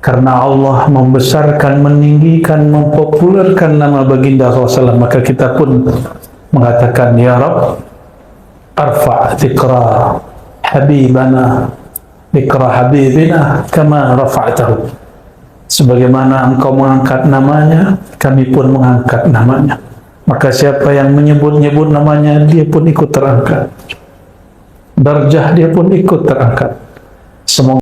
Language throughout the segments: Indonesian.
karena Allah membesarkan, meninggikan, mempopulerkan nama baginda SAW, maka kita pun mengatakan, ya Rabb, arfa' dzikra habibana, dzikra habibina kama rafa'tahu. Sebagaimana engkau mengangkat namanya, kami pun mengangkat namanya. Maka siapa yang menyebut-nyebut namanya, dia pun ikut terangkat. Darjah dia pun ikut terangkat. Semoga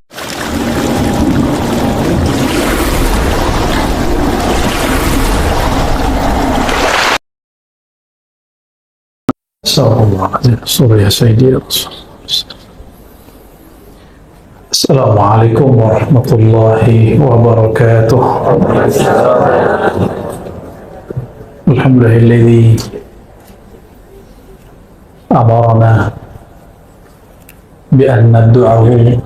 Assalamualaikum warahmatullahi wabarakatuh. Alhamdulillahilladzi amarna bi an nad'uhu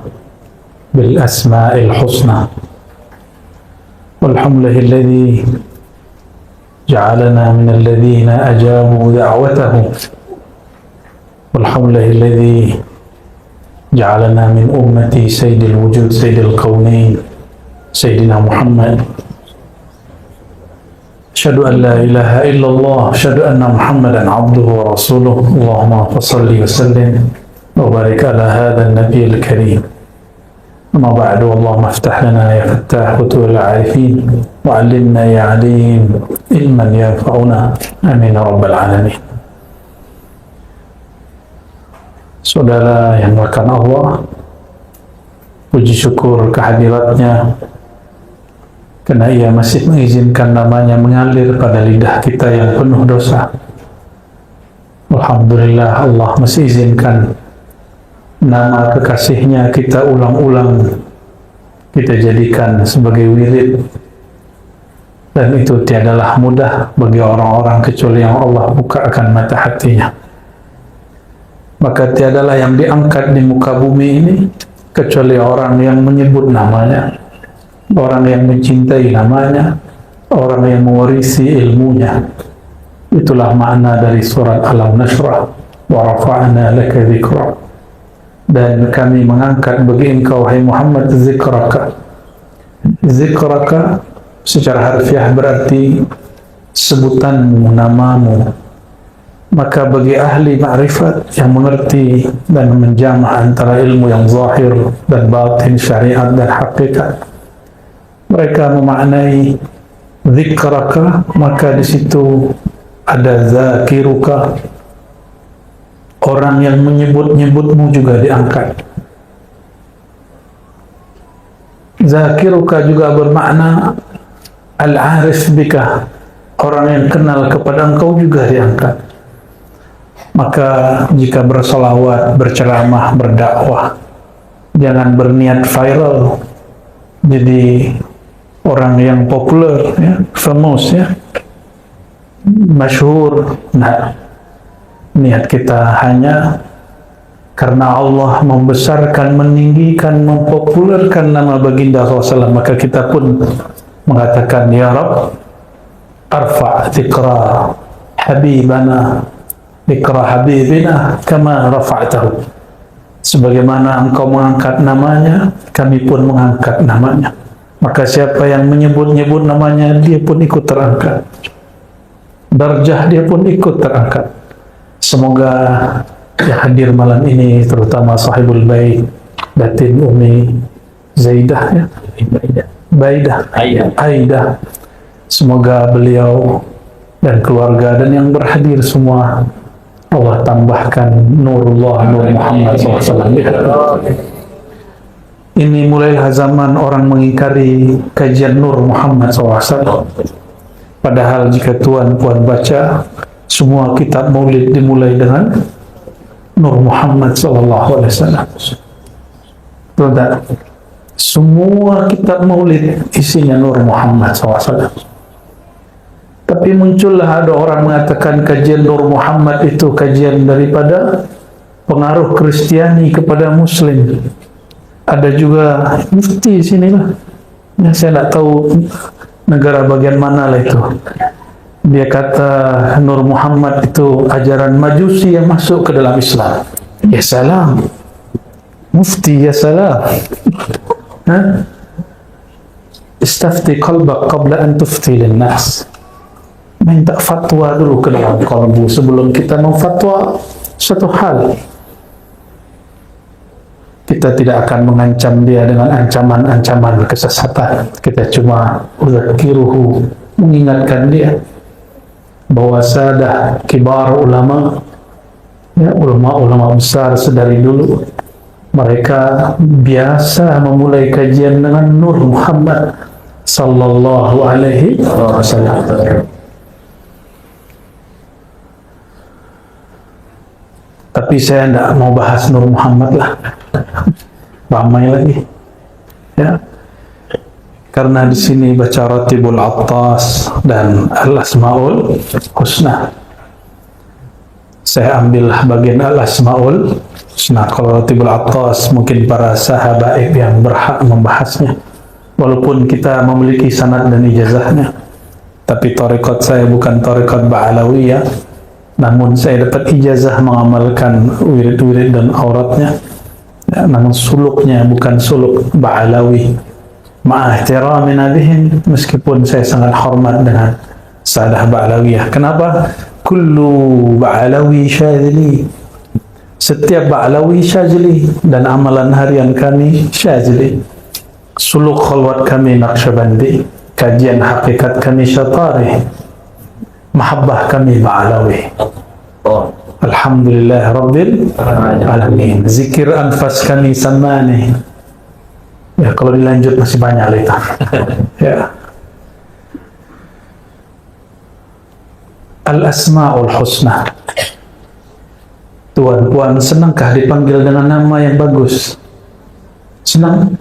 bil asma'il husna. Walhamdulillahilladzi ja'alana min alladhina ajabu da'watahu. Walhamdulillahilladzi ja'alana min ummati sayyidil wujud sayyidil kaunain sayyidina Muhammad. Asyhadu an la ilaha illallah, asyhadu anna Muhammadan abduhu wa rasuluh. Allahumma shalli wa sallim wa barik ala hadzal nabiyil karim. Amma ba'du, Allahumma iftah lana ya fattah futuhul arifin wa 'allimna ya 'alim ilman yanfa'una. Amin ya rabbal alamin. Saudara yang melakukan Allah, puji syukur kehadiratnya karena ia masih mengizinkan namanya mengalir pada lidah kita yang penuh dosa. Alhamdulillah, Allah masih izinkan nama kekasihnya kita ulang-ulang, kita jadikan sebagai wirid, dan itu tiadalah mudah bagi orang-orang kecuali yang Allah bukakan mata hatinya. Maka tiadalah yang diangkat di muka bumi ini kecuali orang yang menyebut namanya, orang yang mencintai namanya, orang yang mewarisi ilmunya. Itulah makna dari surat Alam Nashrah, wa rafa'na laka dzikrak. Dan kami mengangkat bagi engkau, hai Muhammad, zikraka. Zikraka secara harfiah berarti sebutanmu, namamu. Maka bagi ahli ma'rifat yang mengerti dan menjamah antara ilmu yang zahir dan batin, syariat dan hakikat, mereka memaknai zikraka, maka di situ ada zakiruka, orang yang menyebut-nyebutmu juga diangkat. Zakiruka juga bermakna al-arif bika, orang yang kenal kepada engkau juga diangkat. Maka jika bersolawat, berceramah, berdakwah, jangan berniat viral, jadi orang yang populer, ya, famous, ya, masyhur. Nah, niat kita hanya karena Allah membesarkan, meninggikan, mempopulerkan nama baginda SAW, maka kita pun mengatakan, ya Rabb, arfa' dzikra habibana, dzikra habibina kama rafa'tahu. Sebagaimana engkau mengangkat namanya, kami pun mengangkat namanya. Maka siapa yang menyebut-nyebut namanya, dia pun ikut terangkat. Darjah dia pun ikut terangkat. Semoga yang hadir malam ini, terutama sahibul bait, Datin Umi Zaidah, ya? Aidah. Semoga beliau dan keluarga dan yang berhadir semua Allah tambahkan nurullah, nur Muhammad SAW. Ini mulailah zaman orang mengingkari kajian nur Muhammad SAW. Padahal jika tuan-puan baca, semua kitab maulid dimulai dengan nur Muhammad SAW. Tidak, semua kitab maulid isinya nur Muhammad SAW. Tapi muncullah ada orang mengatakan kajian Nur Muhammad itu kajian daripada pengaruh Kristiani kepada Muslim. Ada juga mufti sini lah, ya, saya tidak tahu negara bagian mana lah itu. Dia kata Nur Muhammad itu ajaran Majusi yang masuk ke dalam Islam. Ya salam, mufti, ya salam. istafti qalbak qabla an tufti linnas. Minta fatwa dulu ke dalam kalbu sebelum kita memfatwa suatu hal. Kita tidak akan mengancam dia dengan ancaman-ancaman kesesatan. Kita cuma uzakiruhu, mengingatkan dia bahwa sadah kibar ulama, ya, ulama-ulama besar sedari dulu, mereka biasa memulai kajian dengan Nur Muhammad sallallahu alaihi wasallam. Tapi saya tidak mau bahas Nur Muhammad lah, ramai lagi, ya. Karena di sini baca Ratibul Attas dan Al-Asmaul Husna. Saya ambillah bagian Al-Asmaul Husna. Kalau Ratibul Attas mungkin para sahabat yang berhak membahasnya, walaupun kita memiliki sanad dan ijazahnya. Tapi tarekat saya bukan tarekat Ba'alawiyah, namun saya dapat ijazah mengamalkan wirid-wirid dan auratnya, ya, namun suluknya bukan suluk Ba'alawi. Ma'ahtiramina bihim, meskipun saya sangat hormat dengan sahadah Ba'alawiyah. Kenapa? Kullu Ba'alawi syazili, setiap Ba'alawi syazili, dan amalan harian kami syazili. Suluk khalwat kami Naqsyabandi, kajian hakikat kami Syatari, mahabbah kami Ba'alawi. Alhamdulillah Rabbil Alamin. Zikir anfas kami Samani. Ya, kalau dilanjut masih banyak itu. Ya. Al-Asmaul Husna. Tuan puan, senangkah dipanggil dengan nama yang bagus? Senang?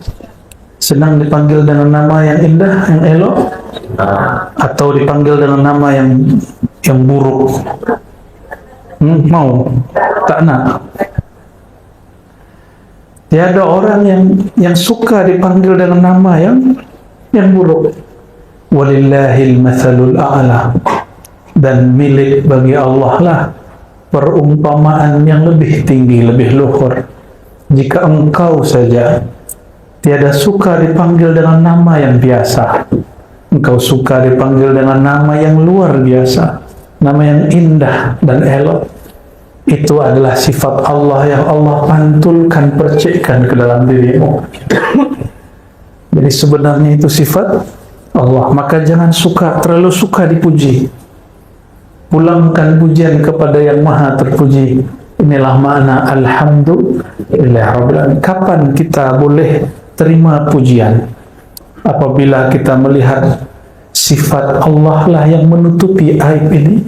Senang dipanggil dengan nama yang indah, yang elok? Atau dipanggil dengan nama yang buruk? Mau? Tak nak? Tiada orang yang suka dipanggil dengan nama yang buruk. Walillahil mathalul a'la, dan milik bagi Allah lah perumpamaan yang lebih tinggi, lebih luhur. Jika engkau saja tiada suka dipanggil dengan nama yang biasa, engkau suka dipanggil dengan nama yang luar biasa, nama yang indah dan elok, itu adalah sifat Allah yang Allah pantulkan, percikkan ke dalam dirimu. Jadi sebenarnya itu sifat Allah. Maka jangan terlalu suka dipuji. Pulangkan pujian kepada yang maha terpuji. Inilah makna alhamdulillah rabbil alamin. Kapan kita boleh terima pujian? Apabila kita melihat sifat Allah lah yang menutupi aib ini,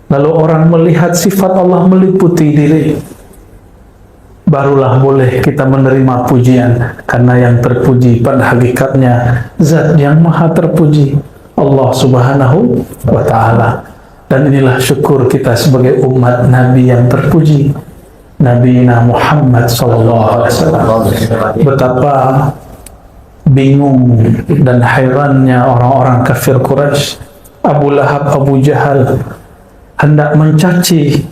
lalu orang melihat sifat Allah meliputi diri, barulah boleh kita menerima pujian. Karena yang terpuji pada hakikatnya zat yang maha terpuji, Allah subhanahu wa ta'ala. Dan inilah syukur kita sebagai umat Nabi yang terpuji, Nabi Muhammad SAW. Betapa bingung dan hairannya orang-orang kafir Quraisy, Abu Lahab, Abu Jahal, hendak mencaci,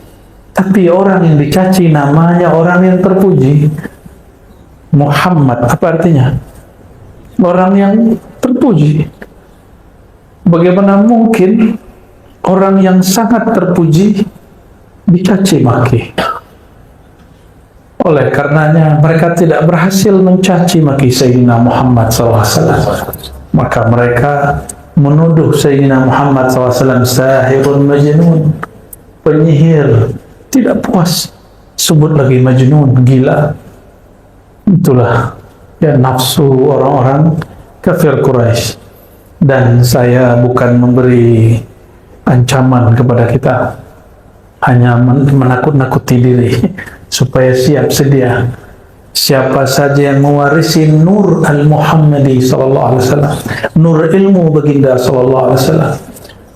tapi orang yang dicaci namanya orang yang terpuji. Muhammad, apa artinya? Orang yang terpuji. Bagaimana mungkin orang yang sangat terpuji dicaci maki? Oleh karenanya mereka tidak berhasil mencaci maki Sayyidina Muhammad SAW. Maka mereka menuduh Sayyidina Muhammad SAW sahirun majnun, penyihir. Tidak puas, sebut lagi majnun, gila. Itulah ya nafsu orang-orang kafir Quraisy. Dan saya bukan memberi ancaman kepada kita, hanya menakut-nakuti diri supaya siap sedia. Siapa saja yang mewarisi nur al-Muhammadi sallallahu alaihi wasallam, nur ilmu baginda sallallahu alaihi wasallam,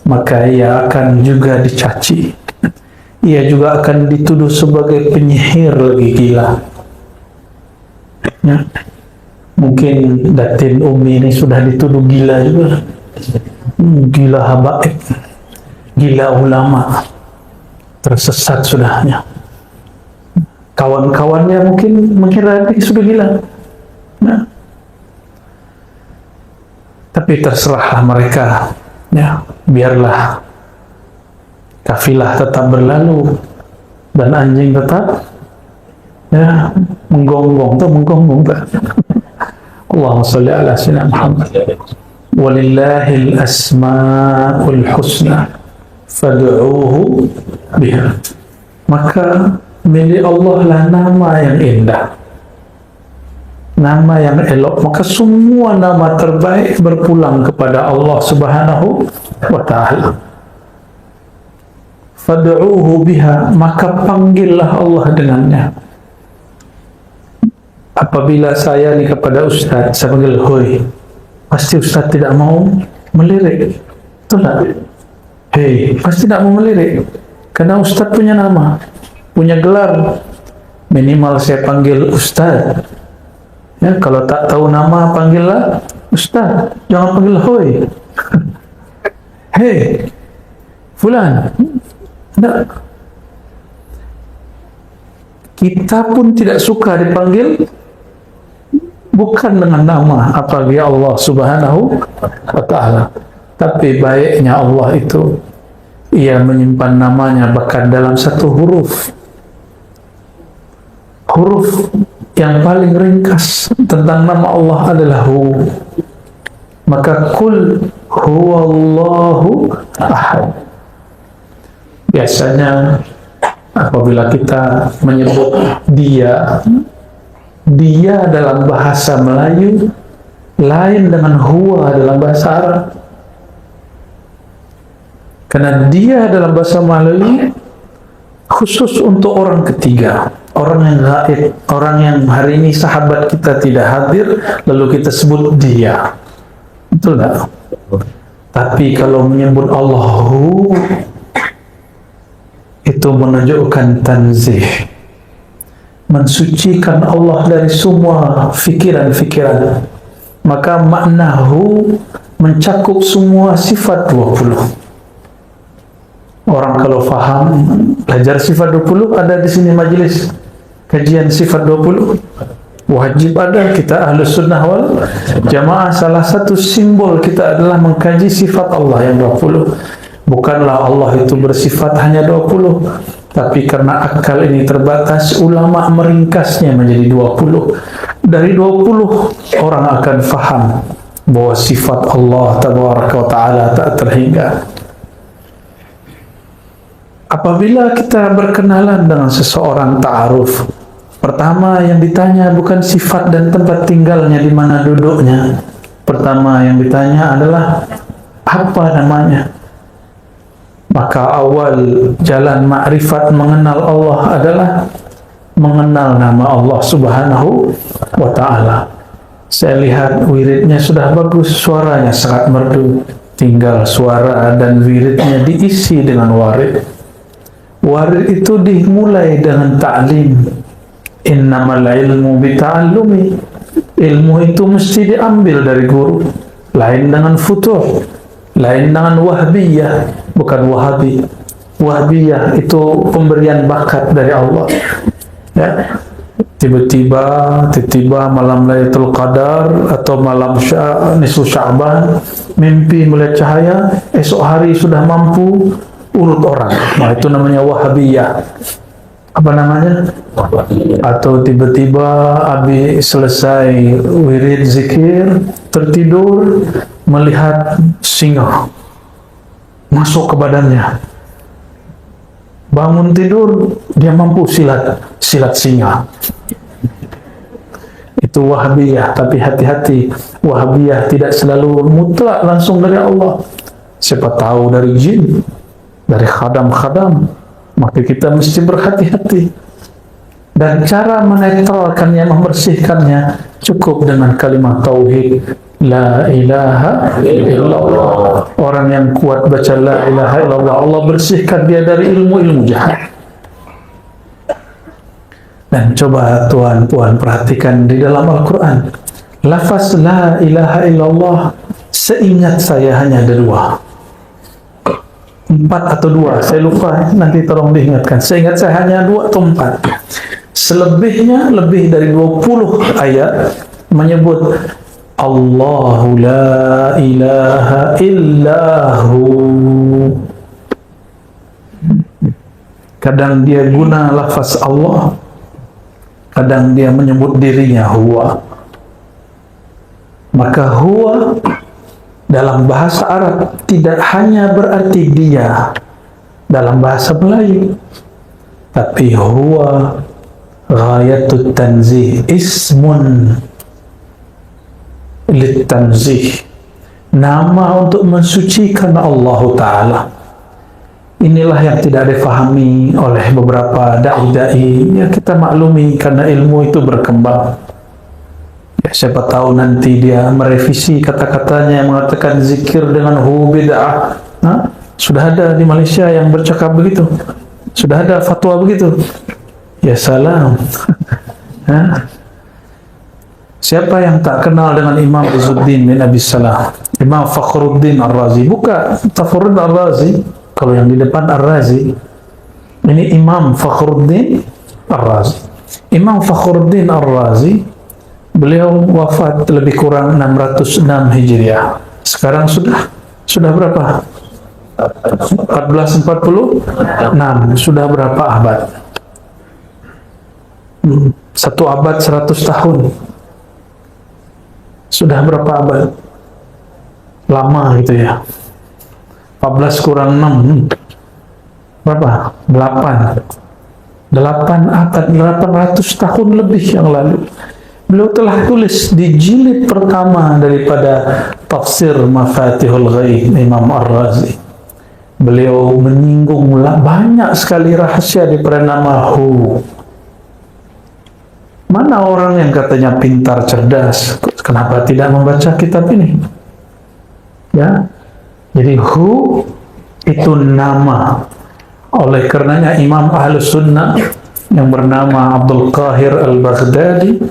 maka ia akan juga dicaci. Ia juga akan dituduh sebagai penyihir lagi, gila. Ya. Mungkin Datin Umi ini sudah dituduh gila juga. Gila habaib, gila ulama, tersesat sudahnya. Kawan-kawannya mungkin mengira dia sudah gila. Nah. Tapi Tapi terserahlah mereka, ya, biarlah kafilah tetap berlalu dan anjing tetap, ya, menggonggong tuh. Allahumma sholli ala sayyidina Muhammad. Walillahil asmaul husna fad'uuhu biha. Maka milik Allah lah nama yang indah, nama yang elok. Maka semua nama terbaik berpulang kepada Allah Subhanahu wa ta'ala. Fad'uuhu biha, maka panggillah Allah dengannya. Apabila saya ni kepada Ustaz, saya panggil hoi, pasti Ustaz tidak mau melirik, betul tak? Hei, pasti tidak mau melirik, karena Ustaz punya nama, punya gelar. Minimal saya panggil Ustaz, ya. Kalau tak tahu nama, panggillah Ustaz, jangan panggil hoi. Hei fulan, tidak. Kita pun tidak suka dipanggil bukan dengan nama, apalagi Allah Subhanahu wa ta'ala. Tapi baiknya Allah itu, Ia menyimpan namanya bahkan dalam satu huruf. Huruf yang paling ringkas tentang nama Allah adalah Hu. Maka kul huwallahu ahad. Biasanya apabila kita menyebut dia dalam bahasa Melayu lain dengan huwa dalam bahasa Arab. Karena dia dalam bahasa Melayu khusus untuk orang ketiga, orang yang gaib, orang yang hari ini sahabat kita tidak hadir, lalu kita sebut dia. Betul tak? Tapi kalau menyebut Allahu, itu menunjukkan tanzih, mensucikan Allah dari semua fikiran-fikiran. Maka maknahu mencakup semua sifat 20. Orang kalau faham, belajar sifat 20, ada di sini majelis kajian sifat 20. Wajib ada, kita Ahlus Sunnah wal Jamaah. Salah satu simbol kita adalah mengkaji sifat Allah yang 20. Bukanlah Allah itu bersifat hanya 20, tapi karena akal ini terbatas, ulama meringkasnya menjadi 20. Dari 20 orang akan faham bahwa sifat Allah Tabaraka wa Ta'ala tak terhingga. Apabila kita berkenalan dengan seseorang ta'aruf, pertama yang ditanya bukan sifat dan tempat tinggalnya, di mana duduknya. Pertama yang ditanya adalah apa namanya. Maka awal jalan makrifat mengenal Allah adalah mengenal nama Allah Subhanahu wa ta'ala. Saya lihat wiridnya sudah bagus, suaranya sangat merdu. Tinggal suara dan wiridnya diisi dengan warid. Warid itu dimulai dengan ta'lim. Innamal ilmu bita'allumi. Ilmu itu mesti diambil dari guru. Lain dengan futuh, lain dengan wahbiyah, bukan wahabi. Wahbiyah itu pemberian bakat dari Allah, ya. Tiba-tiba malam Lailatul Qadar atau malam nisfu Sya'ban, mimpi melihat cahaya, esok hari sudah mampu urut orang. Nah, itu namanya wahabiyah. Apa namanya? Atau tiba-tiba habis selesai wirid zikir, tertidur, melihat singa masuk ke badannya. Bangun tidur, dia mampu silat singa. Itu wahabiyah. Tapi hati-hati, wahabiyah tidak selalu mutlak langsung dari Allah. Siapa tahu dari jin, dari khadam-khadam. Maka kita mesti berhati-hati. Dan cara menetralkannya, membersihkannya, cukup dengan kalimat tauhid, la ilaha illallah. Orang yang kuat baca la ilaha illallah, Allah bersihkan dia dari ilmu-ilmu jahat. Dan coba tuan-puan perhatikan di dalam Al-Quran, lafaz la ilaha illallah seingat saya hanya ada 2. 4 atau 2, saya lupa, nanti tolong diingatkan. Seingat saya hanya 2 atau 4. Selebihnya lebih dari 20 ayat menyebut Allahu la ilaha illahu. Kadang dia guna lafaz Allah, kadang dia menyebut dirinya huwa. Maka huwa dalam bahasa Arab tidak hanya berarti dia dalam bahasa Melayu, tapi huwa ghayatut tanzih, ismun litanzih, nama untuk mensucikan Allah Ta'ala. Inilah yang tidak difahami oleh beberapa da'i-da'i. Ya, kita maklumi karena ilmu itu berkembang. Ya, siapa tahu nanti dia merevisi kata-katanya yang mengatakan zikir dengan hu bid'ah. Nah, sudah ada di Malaysia yang bercakap begitu. Sudah ada fatwa begitu. Ya salam. Siapa yang tak kenal dengan Imam Izzuddin bin Abi Salah, Imam Fakhruddin Ar-Razi? Buka Fakhruddin Ar-Razi. Kalau yang di depan Ar-Razi, ini Imam Fakhruddin Ar-Razi. Imam Fakhruddin Ar-Razi, beliau wafat lebih kurang 606 Hijriah. Sekarang sudah berapa? 1446. Sudah berapa abad? Satu abad 100 tahun. Sudah berapa abad? Lama gitu ya. 14 kurang 6 berapa? 8 abad, 800 tahun lebih yang lalu. Beliau telah tulis di jilid pertama daripada tafsir Mafatihul Ghaib Imam Ar-Razi. Beliau menyinggung banyak sekali rahasia daripada nama hu. Mana orang yang katanya pintar, cerdas, kenapa tidak membaca kitab ini? Ya, jadi hu itu nama. Oleh karenanya Imam Ahlus Sunnah yang bernama Abdul Qahir Al-Baghdadi,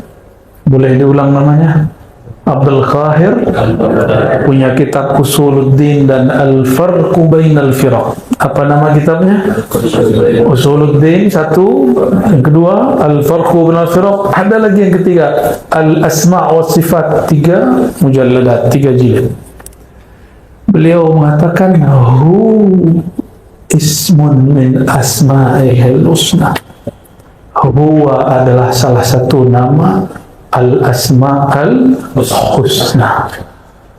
boleh diulang namanya? Abdul Qahir punya kitab Usuluddin dan Al-Farqu Bainal Firaq. Apa nama kitabnya? Usuluddin satu, yang kedua Al-Farqu Bainal Firaq, ada lagi yang ketiga Al-Asma' wa Sifat, 3 mujalladat, 3 jilid. Beliau mengatakan hu ismun min asma'ihil husna. Huwa adalah salah satu nama al-asma'al husna.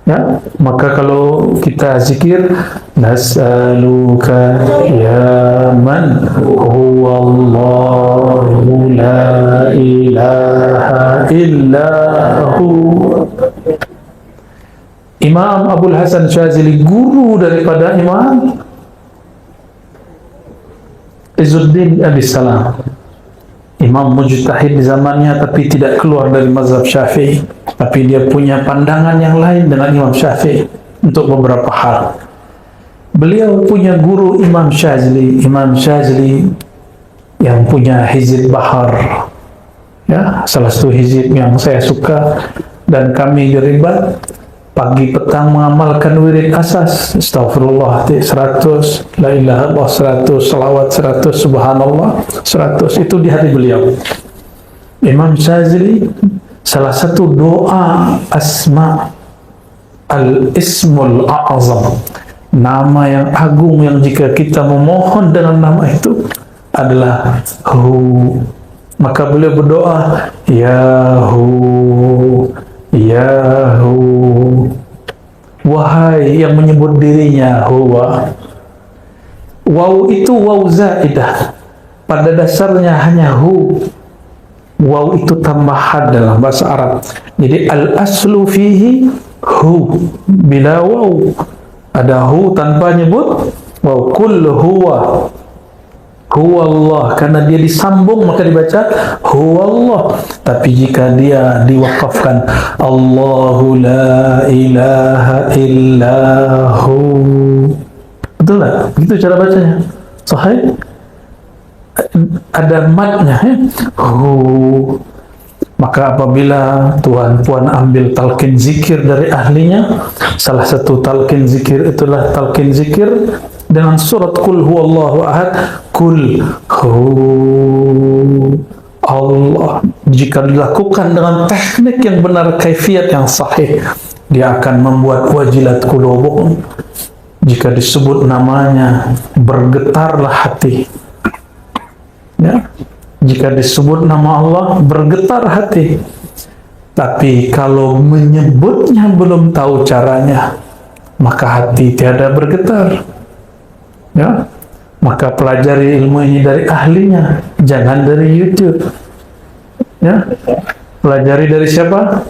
Ya, maka kalau kita zikir nas'aluka ya man huwallahu la ilaha illahu. Imam Abul Hasan Syazili, guru daripada Imam Izzuddin Abi Salam, imam mujtahid di zamannya, tapi tidak keluar dari mazhab Syafi'i, tapi dia punya pandangan yang lain dengan Imam Syafi'i untuk beberapa hal. Beliau punya guru Imam Syazili yang punya Hizib Bahar, ya, salah satu hizib yang saya suka, dan kami di Ribat pagi petang mengamalkan wirid asas, astagfirullah 100, la ilaha illallah 100, salawat 100, subhanallah 100. Itu di hati beliau. Imam Syazili, salah satu doa asma al-ismul a'azam, nama yang agung yang jika kita memohon dengan nama itu adalah hu. Maka beliau berdoa ya hu, ya hu, wahai yang menyebut dirinya huwa. Waw itu waw zaidah, pada dasarnya hanya hu. Waw itu tambahan dalam bahasa Arab. Jadi al-aslu fihi hu, bila waw. Ada hu tanpa nyebut waw. Kul huwa, huwa Allah, karena dia disambung maka dibaca huwa Allah. Tapi jika dia diwakafkan Allahu la ilaha illahu, betul tak? Begitu cara bacanya. Sahih? Ada matnya, ya? Maka apabila tuan-puan ambil talqin zikir dari ahlinya, salah satu talqin zikir itulah talqin zikir dengan surat Qul huwallahu ahad. Qul hu Allah. Jika dilakukan dengan teknik yang benar, kaifiat yang sahih, dia akan membuat wajilat qulubuhum. Jika disebut namanya, bergetarlah hati. Ya. Jika disebut nama Allah, bergetar hati. Tapi kalau menyebutnya belum tahu caranya, maka hati tiada bergetar. Ya. Maka pelajari ilmu ini dari ahlinya, jangan dari YouTube. Ya. Pelajari dari siapa?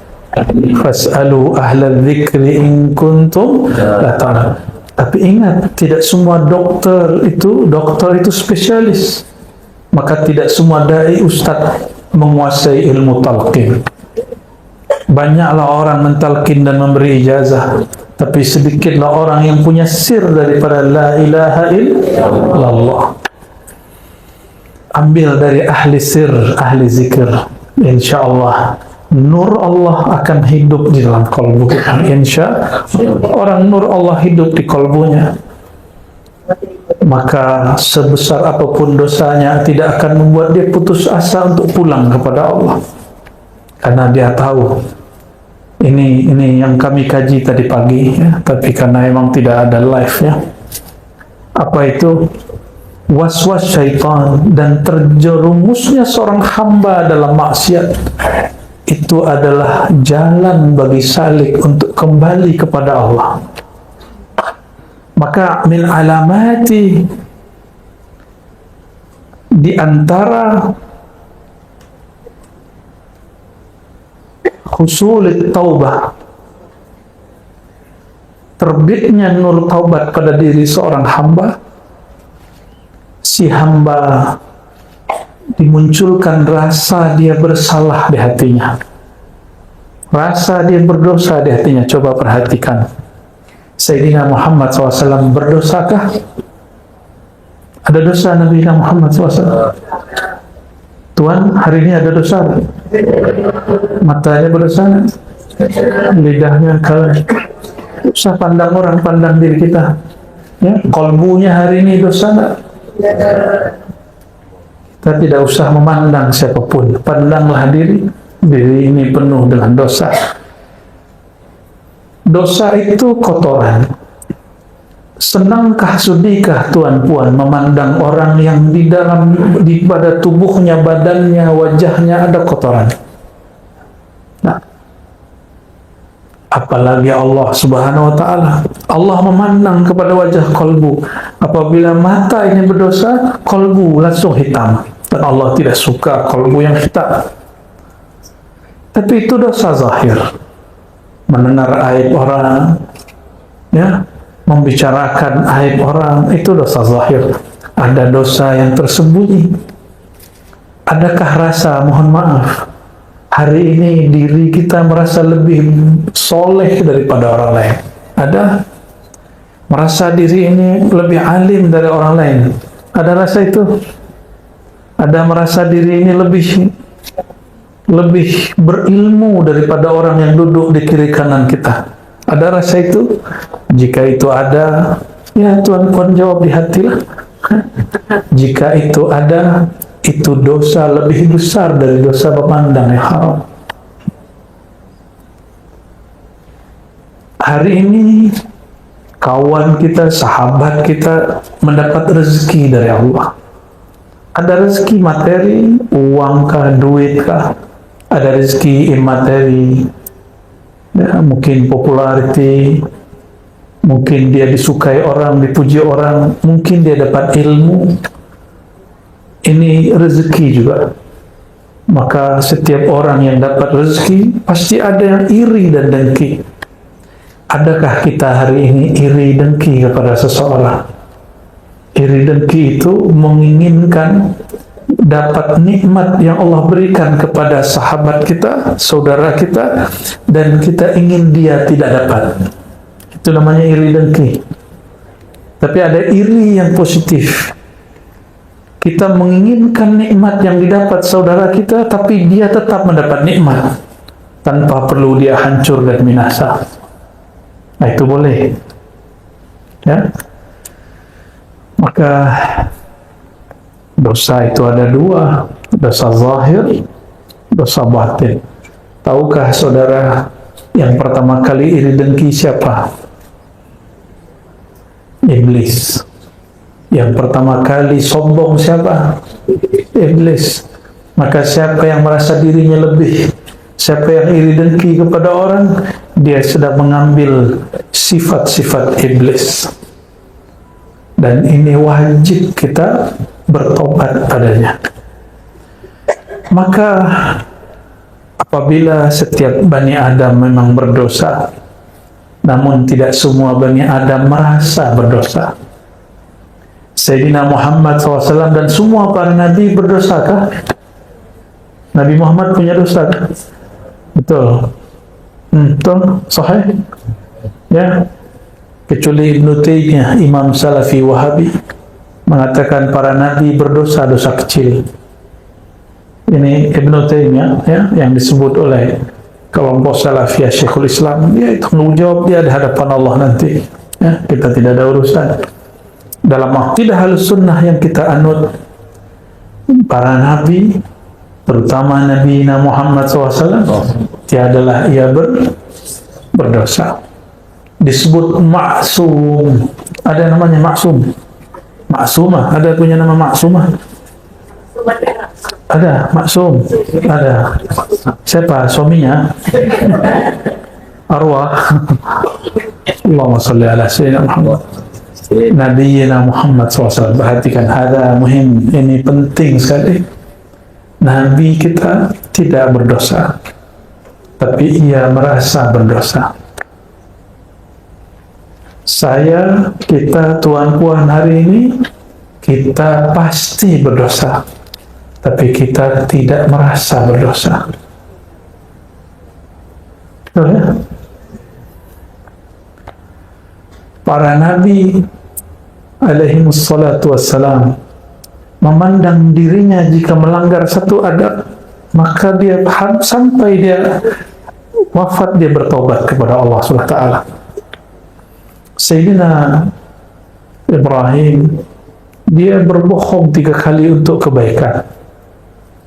Fas'alu ahla dzikri in kuntum la ta'lamun. Tapi ingat, tidak semua dokter itu spesialis. Maka tidak semua dai ustaz menguasai ilmu talqin. Banyaklah orang mentalkin dan memberi ijazah, tapi sedikitlah orang yang punya sir daripada la ilaha illallah. Ambil dari ahli sir, ahli zikir, insyaallah nur Allah akan hidup di dalam kalbu kita. Orang nur Allah hidup di kalbunya, maka sebesar apapun dosanya tidak akan membuat dia putus asa untuk pulang kepada Allah, karena dia tahu ini yang kami kaji tadi pagi, ya, tapi karena memang tidak ada live, ya. Apa itu? Was-was syaitan dan terjerumusnya seorang hamba dalam maksiat itu adalah jalan bagi salik untuk kembali kepada Allah. Maka min alamati, di antara husulit taubah, terbitnya nur taubat pada diri seorang hamba, si hamba dimunculkan rasa dia bersalah di hatinya, rasa dia berdosa di hatinya. Coba perhatikan, Sayyidina Muhammad SAW berdosakah? Ada dosa Nabi Muhammad SAW? Tuhan, hari ini ada dosa? Matanya berdosa, lidahnya kalau usah pandang orang, pandang diri kita, ya. Kolbunya hari ini dosa enggak? Kita tidak usah memandang siapapun, pandanglah diri ini penuh dengan dosa. Dosa itu kotoran. Senangkah sudikah tuan puan memandang orang yang di pada tubuhnya, badannya, wajahnya ada kotoran? Nah, apalagi Allah Subhanahu wa ta'ala. Allah memandang kepada wajah kolbu. Apabila mata ini berdosa, kolbu langsung hitam, dan Allah tidak suka kolbu yang hitam. Tapi itu dosa zahir. Mendengar aib orang, ya, membicarakan aib orang, itu dosa zahir. Ada dosa yang tersembunyi. Adakah rasa mohon maaf hari ini diri kita merasa lebih soleh daripada orang lain? Ada? Merasa diri ini lebih alim dari orang lain? Ada rasa itu? Ada merasa diri ini lebih berilmu daripada orang yang duduk di kiri kanan kita? Ada rasa itu? Jika itu ada, ya Tuhan jawab di hatilah. Jika itu ada, itu dosa lebih besar dari dosa memandang yang haram. Hari ini kawan kita, sahabat kita mendapat rezeki dari Allah. Ada rezeki materi, uang kah, duit kah? Ada rezeki imateri, ya, mungkin populariti, mungkin dia disukai orang, dipuji orang, mungkin dia dapat ilmu. Ini rezeki juga. Maka setiap orang yang dapat rezeki pasti ada yang iri dan dengki. Adakah kita hari ini iri dengki kepada seseorang? Iri dengki itu menginginkan dapat nikmat yang Allah berikan kepada sahabat kita, saudara kita, dan kita ingin dia tidak dapat. Itu namanya iri dengki. Tapi ada iri yang positif. Kita menginginkan nikmat yang didapat saudara kita, tapi dia tetap mendapat nikmat tanpa perlu dia hancur dan binasa. Nah, itu boleh, ya. Maka dosa itu ada dua, dosa zahir, dosa batin. Tahukah saudara yang pertama kali iri dengki siapa? Iblis. Yang pertama kali sombong siapa? Iblis. Maka siapa yang merasa dirinya lebih, siapa yang iri dengki kepada orang, dia sudah mengambil sifat-sifat iblis. Dan ini wajib kita bertobat padanya. Maka apabila setiap Bani Adam memang berdosa, namun tidak semua Bani Adam merasa berdosa. Sayyidina Muhammad SAW dan semua para Nabi berdosakah? Nabi Muhammad punya dosa? Betul. Betul, sahih. Ya. Kecuali Ibnu Taimiyah, Imam Salafi Wahabi, mengatakan para Nabi berdosa dosa kecil. Ini Ibnu Taimiyah, ya, yang disebut oleh kelompok Salafiyah Syekhul Islam. Dia tanggung jawab dia di hadapan Allah nanti. Ya, kita tidak ada urusan. Dalam akidah Ahlussunnah yang kita anut, para Nabi, terutama Nabi Muhammad SAW, tiadalah ia berdosa. Disebut maksum. Ada namanya maksum. Maksumah, ada punya nama maksumah? Ada, maksum. Ada. Siapa? Suaminya? Arwah. Allahumma salli ala Sayyidina Muhammad. Nabiina Muhammad SAW. Perhatikan, ada muhim. Ini penting sekali. Nabi kita tidak berdosa, tapi ia merasa berdosa. Saya, kita, tuan-puan hari ini, kita pasti berdosa, tapi kita tidak merasa berdosa. Betul ya? Para Nabi alaihimussalatu wassalam memandang dirinya jika melanggar satu adab, maka dia sampai dia wafat dia bertobat kepada Allah Subhanahu wa taala. Sayyidina Ibrahim, dia berbohong 3 kali untuk kebaikan.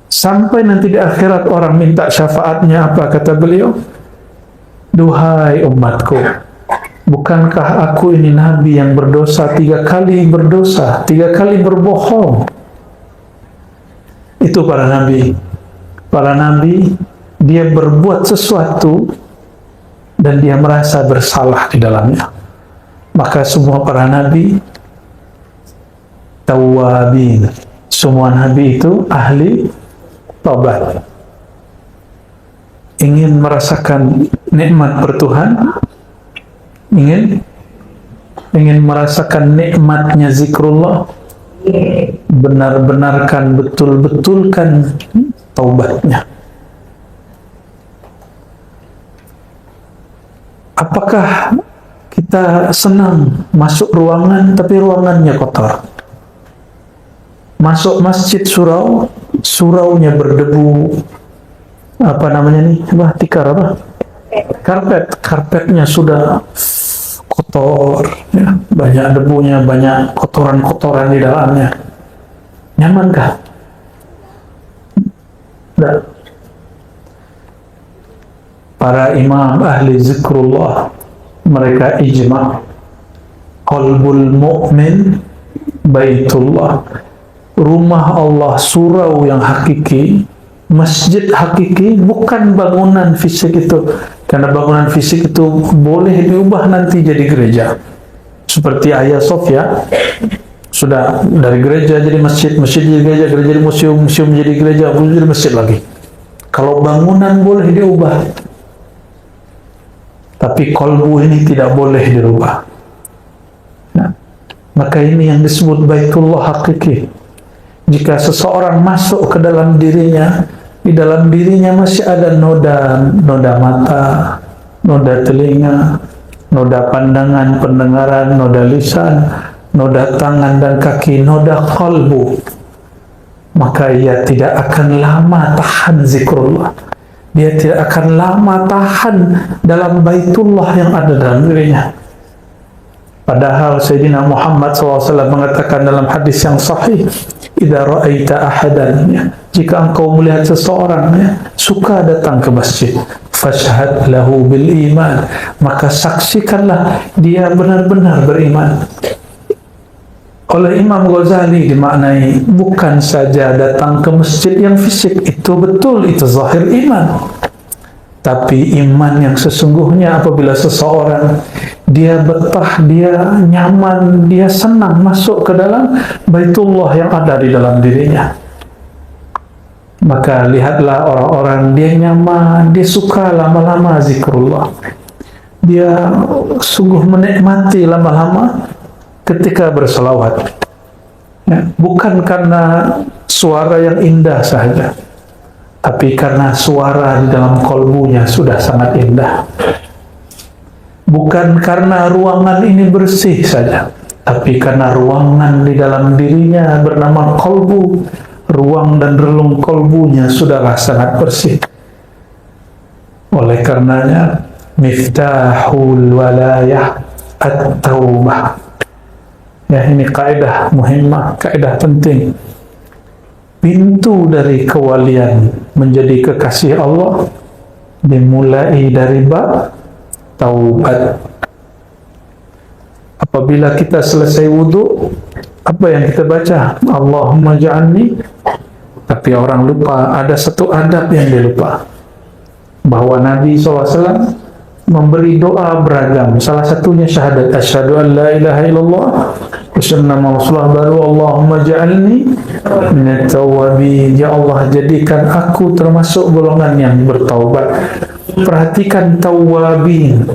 Sampai nanti di akhirat orang minta syafaatnya, apa kata beliau? Duhai umatku, bukankah aku ini Nabi yang berdosa 3 kali berdosa, 3 kali berbohong? Itu para Nabi. Para Nabi, dia berbuat sesuatu dan dia merasa bersalah di dalamnya. Maka semua para Nabi tawabin. Semua Nabi itu ahli taubat. Ingin merasakan nikmat bertuhan, ingin merasakan nikmatnya zikrullah, benar-benarkan, betul-betulkan taubatnya. Apakah kita senang masuk ruangan tapi ruangannya kotor? Masuk masjid surau, suraunya berdebu, apa namanya nih? Tikar apa? Karpetnya sudah kotor, ya, banyak debunya, banyak kotoran-kotoran di dalamnya. Nyamankah? Tidak. Para imam ahli zikrullah, mereka ijma', qalbul mu'min baitullah, rumah Allah, surau yang hakiki, masjid hakiki, bukan bangunan fisik itu. Karena bangunan fisik itu boleh diubah nanti jadi gereja. Seperti Hagia Sophia, sudah dari gereja jadi masjid, masjid jadi gereja, gereja jadi museum, museum jadi gereja, jadi masjid lagi. Kalau bangunan boleh diubah, tapi kolbu ini tidak boleh dirubah. Nah, maka ini yang disebut baitullah hakiki. Jika seseorang masuk ke dalam dirinya, di dalam dirinya masih ada noda mata, noda telinga, noda pandangan, pendengaran, noda lisan, noda tangan dan kaki, noda qalbu, maka ia tidak akan lama tahan zikrullah. Dia tidak akan lama tahan dalam baitullah yang ada dalam dirinya. Padahal Sayyidina Muhammad SAW mengatakan dalam hadis yang sahih, "Idza ra'aita ahadan," ya, jika engkau melihat seseorang ya, suka datang ke masjid, fashhad lahu bil iman, maka saksikanlah dia benar-benar beriman. Oleh Imam Ghazali dimaknai bukan saja datang ke masjid yang fisik, itu betul, itu zahir iman. Tapi iman yang sesungguhnya apabila seseorang dia betah, dia nyaman, dia senang masuk ke dalam Baitullah yang ada di dalam dirinya. Maka lihatlah orang-orang dia nyaman, dia suka lama-lama zikrullah. Dia sungguh menikmati lama-lama ketika berselawat. Ya, bukan karena suara yang indah saja, tapi karena suara di dalam kolbunya sudah sangat indah. Bukan karena ruangan ini bersih saja, tapi karena ruangan di dalam dirinya bernama kolbu, ruang dan relung kolbunya sudahlah sangat bersih. Oleh karenanya, miftahul walayah at-taubah. Ya, ini kaidah muhimmah, kaidah penting. Pintu dari kewalian menjadi kekasih Allah dimulai dari bab taubat. Apabila kita selesai wudu, apa yang kita baca? Allahumma ja'alni. Tapi orang lupa, ada satu adab yang dilupa, bahwa Nabi SAW memberi doa beragam. Salah satunya syahadat asyhadu an la ilaha illallah wa anna Rasulullah, baru Allahumma ja'alni minat tawabin. Ya Allah, jadikan aku termasuk golongan yang bertaubat. Perhatikan tawabin,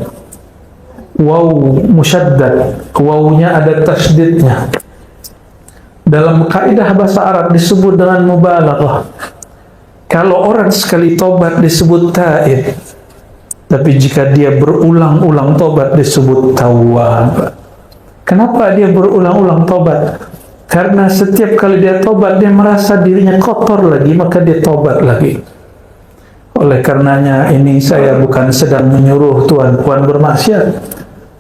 waw musyaddad, wawnya ada tasydidnya. Dalam kaidah bahasa Arab disebut dengan mubalaghah. Kalau orang sekali tobat disebut taib, tapi jika dia berulang-ulang tobat disebut tawwab. Kenapa dia berulang-ulang tobat? Karena setiap kali dia tobat dia merasa dirinya kotor lagi, maka dia tobat lagi. Oleh karenanya ini saya bukan sedang menyuruh tuan-puan bermaksiat,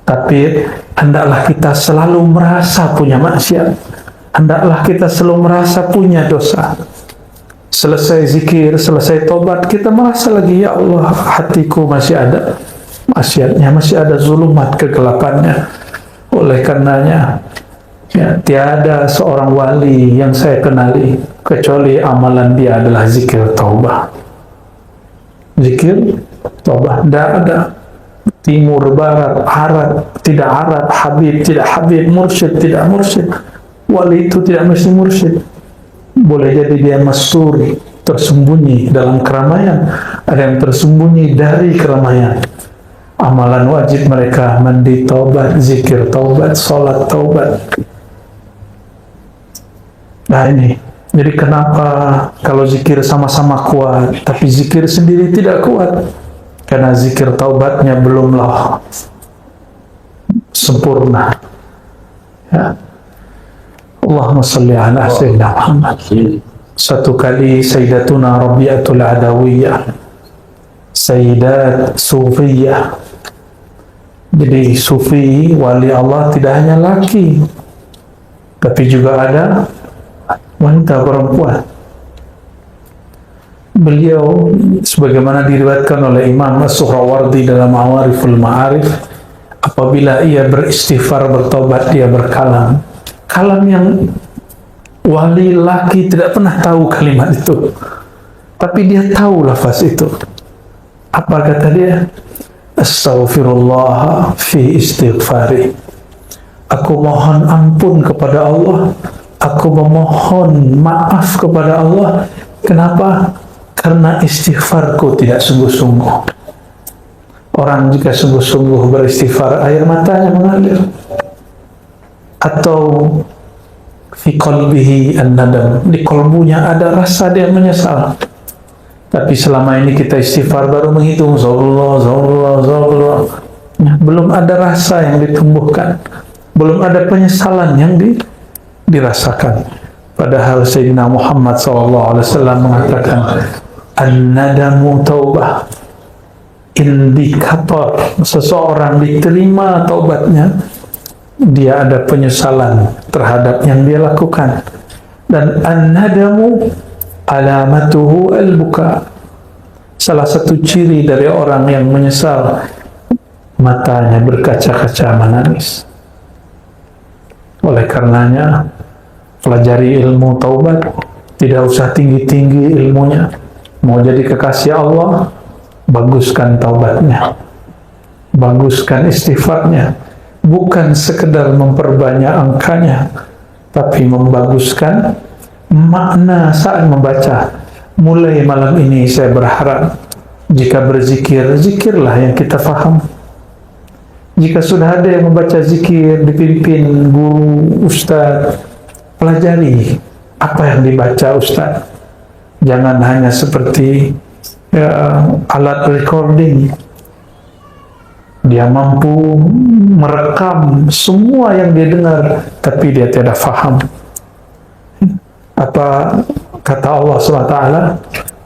tapi hendaklah kita selalu merasa punya maksiat, hendaklah kita selalu merasa punya dosa. Selesai zikir, selesai tobat, kita merasa lagi, ya Allah, hatiku masih ada maksiatnya, masih ada zulumat, kegelapannya. Oleh karenanya, ya, tiada seorang wali yang saya kenali kecuali amalan dia adalah zikir taubah. Zikir taubah, tidak ada timur, barat, Arab, tidak Arab, Habib, tidak Habib, mursyid, tidak mursyid. Wali itu tidak mesti mursyid. Boleh jadi dia masturi, tersembunyi dalam keramaian, ada yang tersembunyi dari keramaian. Amalan wajib mereka mandi taubat, zikir taubat, sholat taubat. Nah ini, jadi kenapa kalau zikir sama-sama kuat, tapi zikir sendiri tidak kuat? Karena zikir taubatnya belumlah sempurna. Ya. Allahumma salli ala Sayyidina Muhammad. Satu kali Sayyidatuna Rabi'atul Adawiyah, Sayyidat Sufiyah. Jadi Sufi, wali Allah tidak hanya laki, tapi juga ada wanita perempuan. Beliau sebagaimana diriwayatkan oleh Imam As-Suhrawardi dalam Awariful Ma'arif, apabila ia beristighfar, bertobat, dia berkalam. Kalam yang wali laki tidak pernah tahu kalimat itu, tapi dia tahu lafaz itu. Apa kata dia? Astaghfirullah fi istighfari. Aku mohon ampun kepada Allah, aku memohon maaf kepada Allah. Kenapa? Karena istighfarku tidak sungguh-sungguh. Orang jika sungguh-sungguh beristighfar, air matanya mengalir. Atau fi qalbihi an-nadam, di kolbunya ada rasa dia menyesal. Tapi selama ini kita istighfar baru menghitung Zawallah. Belum ada rasa yang ditumbuhkan, belum ada penyesalan yang dirasakan. Padahal Sayyidina Muhammad SAW mengatakan an-nadamu taubah, indikator seseorang diterima taubatnya dia ada penyesalan terhadap yang dia lakukan. Dan an-nadamu alamatuhu al-buka. Salah satu ciri dari orang yang menyesal, matanya berkaca-kaca menangis. Oleh karenanya, pelajari ilmu taubat. Tidak usah tinggi-tinggi ilmunya. Mau jadi kekasih Allah, baguskan taubatnya, baguskan istighfarnya. Bukan sekedar memperbanyak angkanya, tapi membaguskan makna saat membaca. Mulai malam ini saya berharap, jika berzikir, zikirlah yang kita faham. Jika sudah ada yang membaca zikir dipimpin guru, ustaz, pelajari apa yang dibaca ustaz. Jangan hanya seperti alat recording. Dia mampu merekam semua yang dia dengar, tapi dia tidak faham. Apa kata Allah SWT?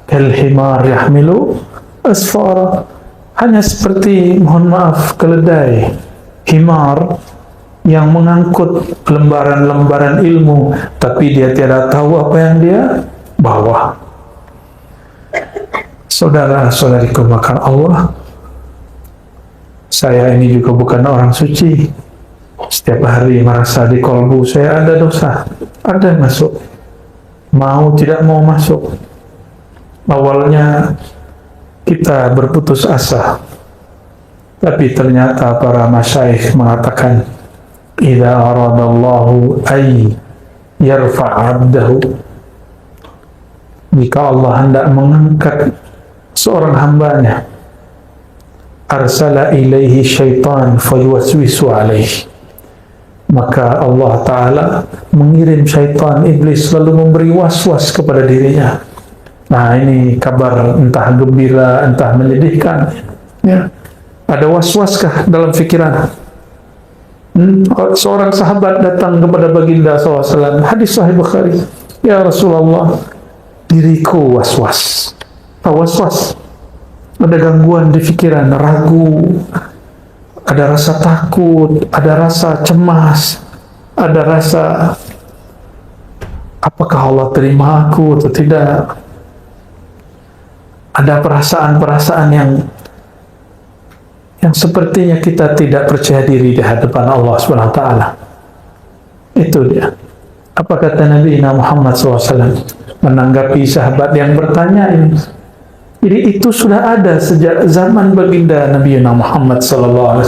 Kal-himar yahmilu asfara. Hanya seperti, mohon maaf, keledai, himar yang mengangkut lembaran-lembaran ilmu, tapi dia tidak tahu apa yang dia bawa. Saudara-saudariku makan Allah, saya ini juga bukan orang suci. Setiap hari merasa di kolbu saya ada dosa, ada yang masuk, mau tidak mau masuk. Awalnya kita berputus asa, tapi ternyata para masyayikh mengatakan, idza aradallahu ay yarfa' 'abdahu, jika Allah hendak mengangkat seorang hambanya, arsala ilaihi syaitan fayuwaswisu alaihi, maka Allah Ta'ala mengirim syaitan, iblis, lalu memberi was-was kepada dirinya. Nah, ini kabar entah gembira, entah menyedihkan, ya. Ada was-waskah dalam pikiran? Seorang sahabat datang kepada baginda SAW, hadis Sahih Bukhari, ya Rasulullah, diriku was-was. Was-was, ada gangguan di pikiran, ragu, ada rasa takut, ada rasa cemas, ada rasa apakah Allah terima aku atau tidak. Ada perasaan-perasaan yang sepertinya kita tidak percaya diri di hadapan Allah SWT. Itu dia. Apa kata Nabi Muhammad SAW menanggapi sahabat yang bertanya ini? Jadi itu sudah ada sejak zaman baginda Nabi Muhammad SAW.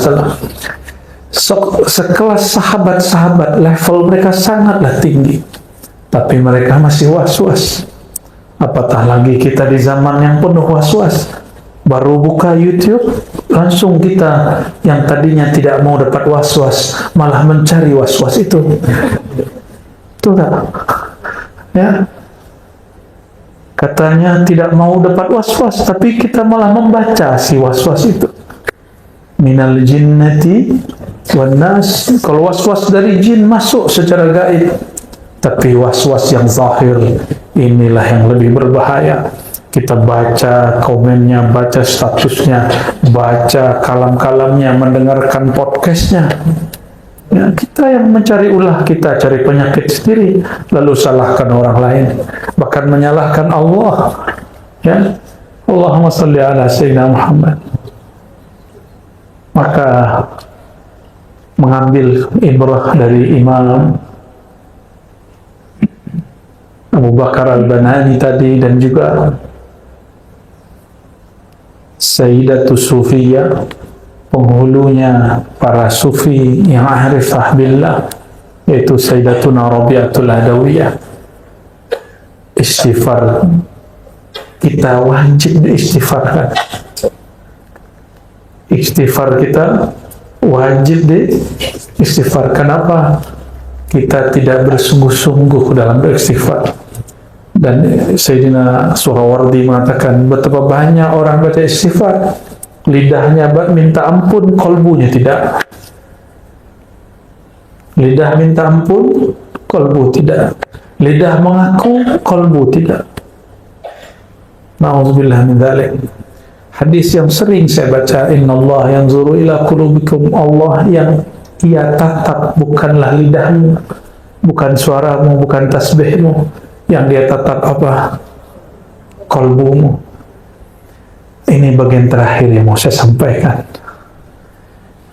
Sekelas sahabat-sahabat, level mereka sangatlah tinggi, tapi mereka masih was-was. Apatah lagi kita di zaman yang penuh was-was. Baru buka YouTube, langsung kita yang tadinya tidak mau dapat was-was, malah mencari was-was itu. Itu tak? Ya. Katanya tidak mau dapat was-was, tapi kita malah membaca si was-was itu. Minal jinnati wan nas. Kalau was-was dari jin masuk secara gaib, tapi was-was yang zahir, inilah yang lebih berbahaya. Kita baca komennya, baca statusnya, baca kalam-kalamnya, mendengarkan podcastnya. Ya, kita yang mencari ulah, kita cari penyakit sendiri, lalu salahkan orang lain, bahkan menyalahkan Allah. Ya, Allahumma salli ala Sayyidina Muhammad. Maka mengambil ibrah dari Imam Abu Bakar Al-Banani tadi, dan juga Sayyidatul Sufiyah, penghulunya para sufi yang arifah billah, yaitu Sayyidatuna Rabi'atul Adawiyah. Istighfar kita wajib diistighfarkan. Istighfar kita wajib diistighfar. Kenapa? Kita tidak bersungguh-sungguh dalam beristighfar. Dan Sayyidina Suhawardi mengatakan, betapa banyak orang baca istighfar, lidahnya minta ampun, kolbunya tidak. Lidah minta ampun, kolbu tidak. Lidah mengaku, kolbu tidak. Na'udzubillah min dzalik. Hadis yang sering saya baca, innallaha yanzuru ila qulubikum, Allah yang ia tatap, bukanlah lidahmu, bukan suaramu, bukan tasbihmu. Yang dia tatap apa? Qalbumu. Ini bagian terakhir yang mau saya sampaikan.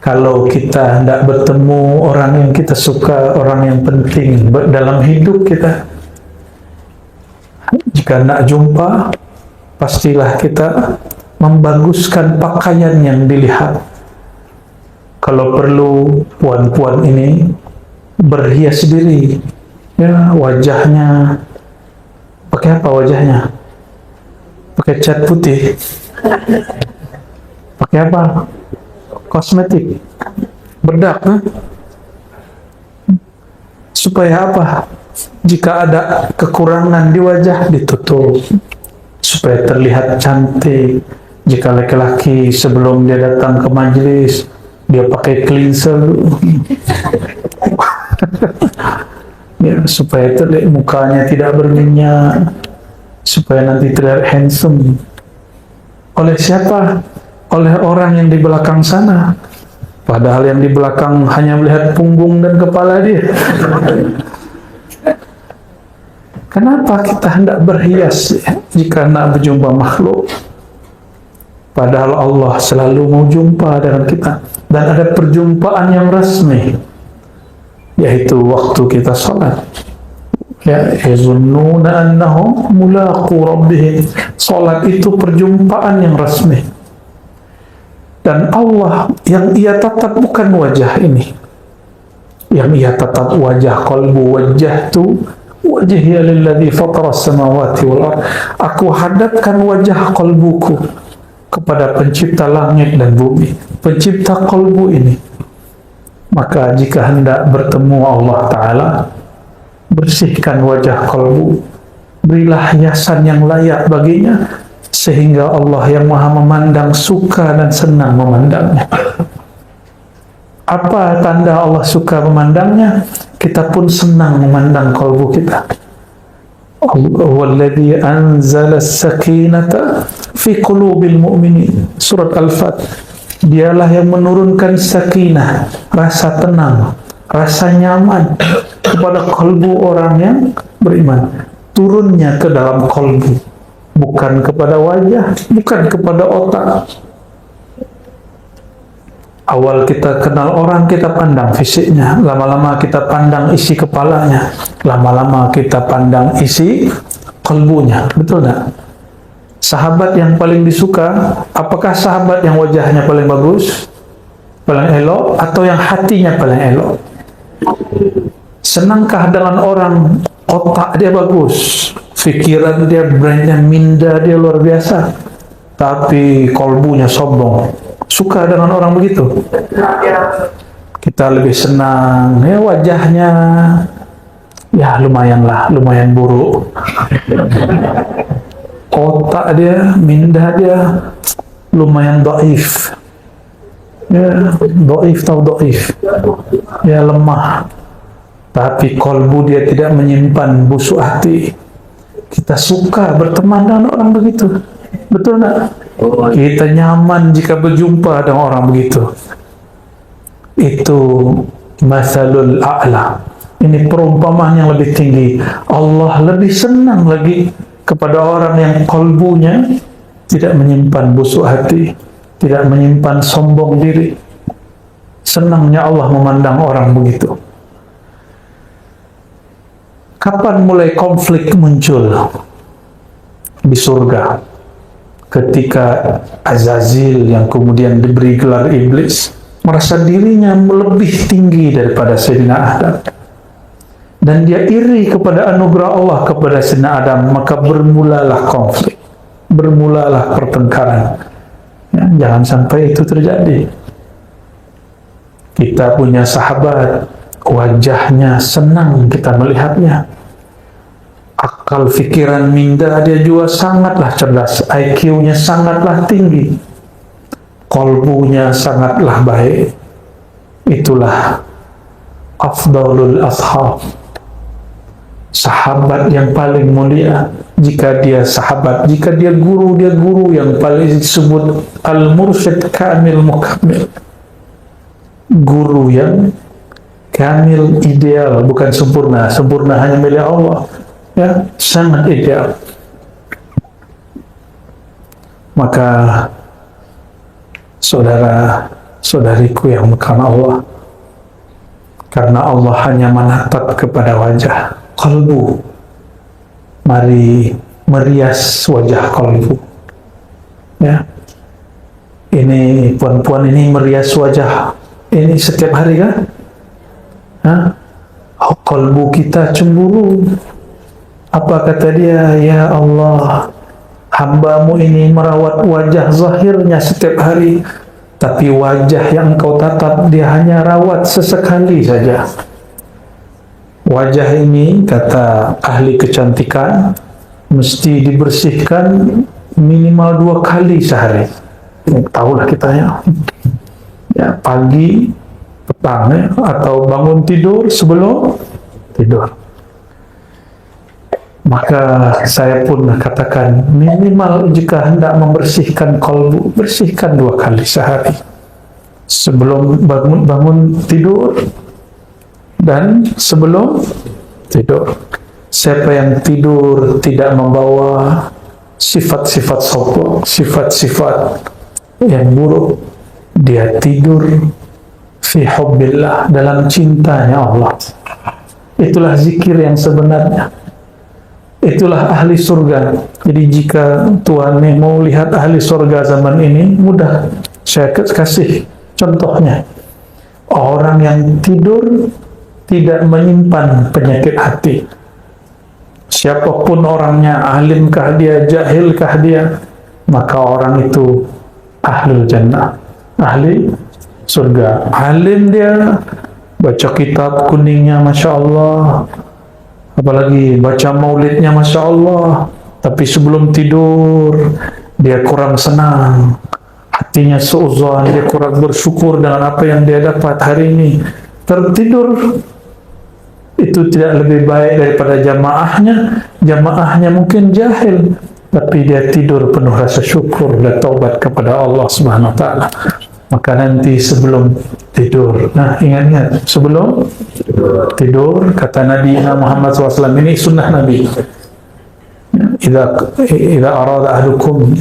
Kalau kita tidak bertemu orang yang kita suka, orang yang penting dalam hidup kita, jika nak jumpa, pastilah kita membaguskan pakaian yang dilihat. Kalau perlu, puan-puan ini berhias diri, ya, wajahnya pakai apa wajahnya? Pakai cat putih, pakai apa? Kosmetik, bedak, supaya apa? Jika ada kekurangan di wajah, ditutup supaya terlihat cantik. Jika laki-laki sebelum dia datang ke majelis, dia pakai cleanser ya, supaya terlihat mukanya tidak berminyak, supaya nanti terlihat handsome. Oleh siapa? Oleh orang yang di belakang sana. Padahal yang di belakang hanya melihat punggung dan kepala dia. Kenapa kita hendak berhias jika hendak berjumpa makhluk? Padahal Allah selalu mau jumpa dengan kita. Dan ada perjumpaan yang resmi, yaitu waktu kita salat. Ya, yazunnuna annahum mulaqu rabbihim. Salat itu perjumpaan yang resmi. Dan Allah yang ia tatap bukan wajah ini, yang ia tatap wajah qalbu. Wajjahtu wajhiya lilladzi fatara as-samawati wal ardh. Aku hadapkan wajah qalbuku kepada pencipta langit dan bumi, pencipta qalbu ini. Maka jika hendak bertemu Allah Ta'ala, bersihkan wajah qalbu, berilah hiasan yang layak baginya, sehingga Allah yang maha memandang suka dan senang memandangnya. Apa tanda Allah suka memandangnya? Kita pun senang memandang qalbu kita. Walladzi anzala as-sakinata fi qulubil mu'minin. Surat Al-Fat. Dialah yang menurunkan sakinah, rasa tenang, rasa nyaman kepada qalbu orang yang beriman. Turunnya ke dalam qalbu, bukan kepada wajah, bukan kepada otak. Awal kita kenal orang, kita pandang fisiknya, lama-lama kita pandang isi kepalanya, lama-lama kita pandang isi kalbunya. Betul tak? Sahabat yang paling disuka, apakah sahabat yang wajahnya paling bagus, paling elok, atau yang hatinya paling elok? Senangkah dengan orang otak dia bagus, fikiran dia, brandnya minda dia luar biasa, tapi kalbunya sombong? Suka dengan orang begitu? Kita lebih senang, ya wajahnya ya lumayan lah, lumayan buruk, otak dia, minda dia lumayan dhaif, ya dhaif atau dhaif, ya lemah, tapi kalbu dia tidak menyimpan busuk hati. Kita suka berteman dengan orang begitu. Betul tak? Kita nyaman jika berjumpa dengan orang begitu. Itu masalul a'la. Ini perumpamaan yang lebih tinggi. Allah lebih senang lagi kepada orang yang kalbunya tidak menyimpan busuk hati, tidak menyimpan sombong diri. Senangnya Allah memandang orang begitu. Kapan mulai konflik muncul di surga? Ketika Azazil yang kemudian diberi gelar iblis merasa dirinya lebih tinggi daripada Sayyidina Adam, dan dia iri kepada anugerah Allah kepada Sayyidina Adam, maka bermulalah konflik, bermulalah pertengkaran. Ya, jangan sampai itu terjadi. Kita punya sahabat, wajahnya senang kita melihatnya, akal fikiran minda dia juga sangatlah cerdas, IQ-nya sangatlah tinggi, qalbunya sangatlah baik. Itulah afdalul ashab, sahabat yang paling mulia. Jika dia sahabat, jika dia guru yang paling disebut al-mursyid kamil mukamil. guru yang kamil, ideal, bukan sempurna. Sempurna hanya milik Allah, ya, sangat ideal. Maka saudara-saudariku yang karena Allah hanya menatap kepada wajah, kalbu, mari merias wajah kalbu, ya. Ini puan-puan ini merias wajah ini setiap hari kan? Kalbu kita cemburu. Apa kata dia? Ya Allah, hamba-Mu ini merawat wajah zahirnya setiap hari, tapi wajah yang Engkau tatap dia hanya rawat sesekali saja. Wajah ini, kata ahli kecantikan, mesti dibersihkan minimal 2 kali sehari. Tahulah kita ya, pagi, petang, ya, atau bangun tidur, sebelum tidur. Maka saya pun katakan, minimal jika hendak membersihkan kalbu, bersihkan 2 kali sehari, sebelum bangun tidur dan sebelum tidur. Siapa yang tidur tidak membawa sifat-sifat sombong, sifat-sifat yang buruk, dia tidur fi hubbillah, dalam cintanya Allah. Itulah zikir yang sebenarnya. Itulah ahli surga. Jadi jika Tuhan mau lihat ahli surga zaman ini, mudah. Saya kasih contohnya. Orang yang tidur tidak menyimpan penyakit hati. Siapapun orangnya, alimkah dia, jahilkah dia, maka orang itu ahlul jannah, ahli surga. Alim dia, baca kitab kuningnya Masya Allah, apalagi baca maulidnya Masya Allah, tapi sebelum tidur dia kurang senang, hatinya seuzon, dia kurang bersyukur dengan apa yang dia dapat hari ini. Tertidur itu tidak lebih baik daripada jamaahnya mungkin jahil, tapi dia tidur penuh rasa syukur dan taubat kepada Allah Subhanahu wa taala. Maka nanti sebelum tidur, nah ingat-ingat, sebelum tidur, kata Nabi Muhammad SAW, ini sunnah Nabi, idza arada ahlukum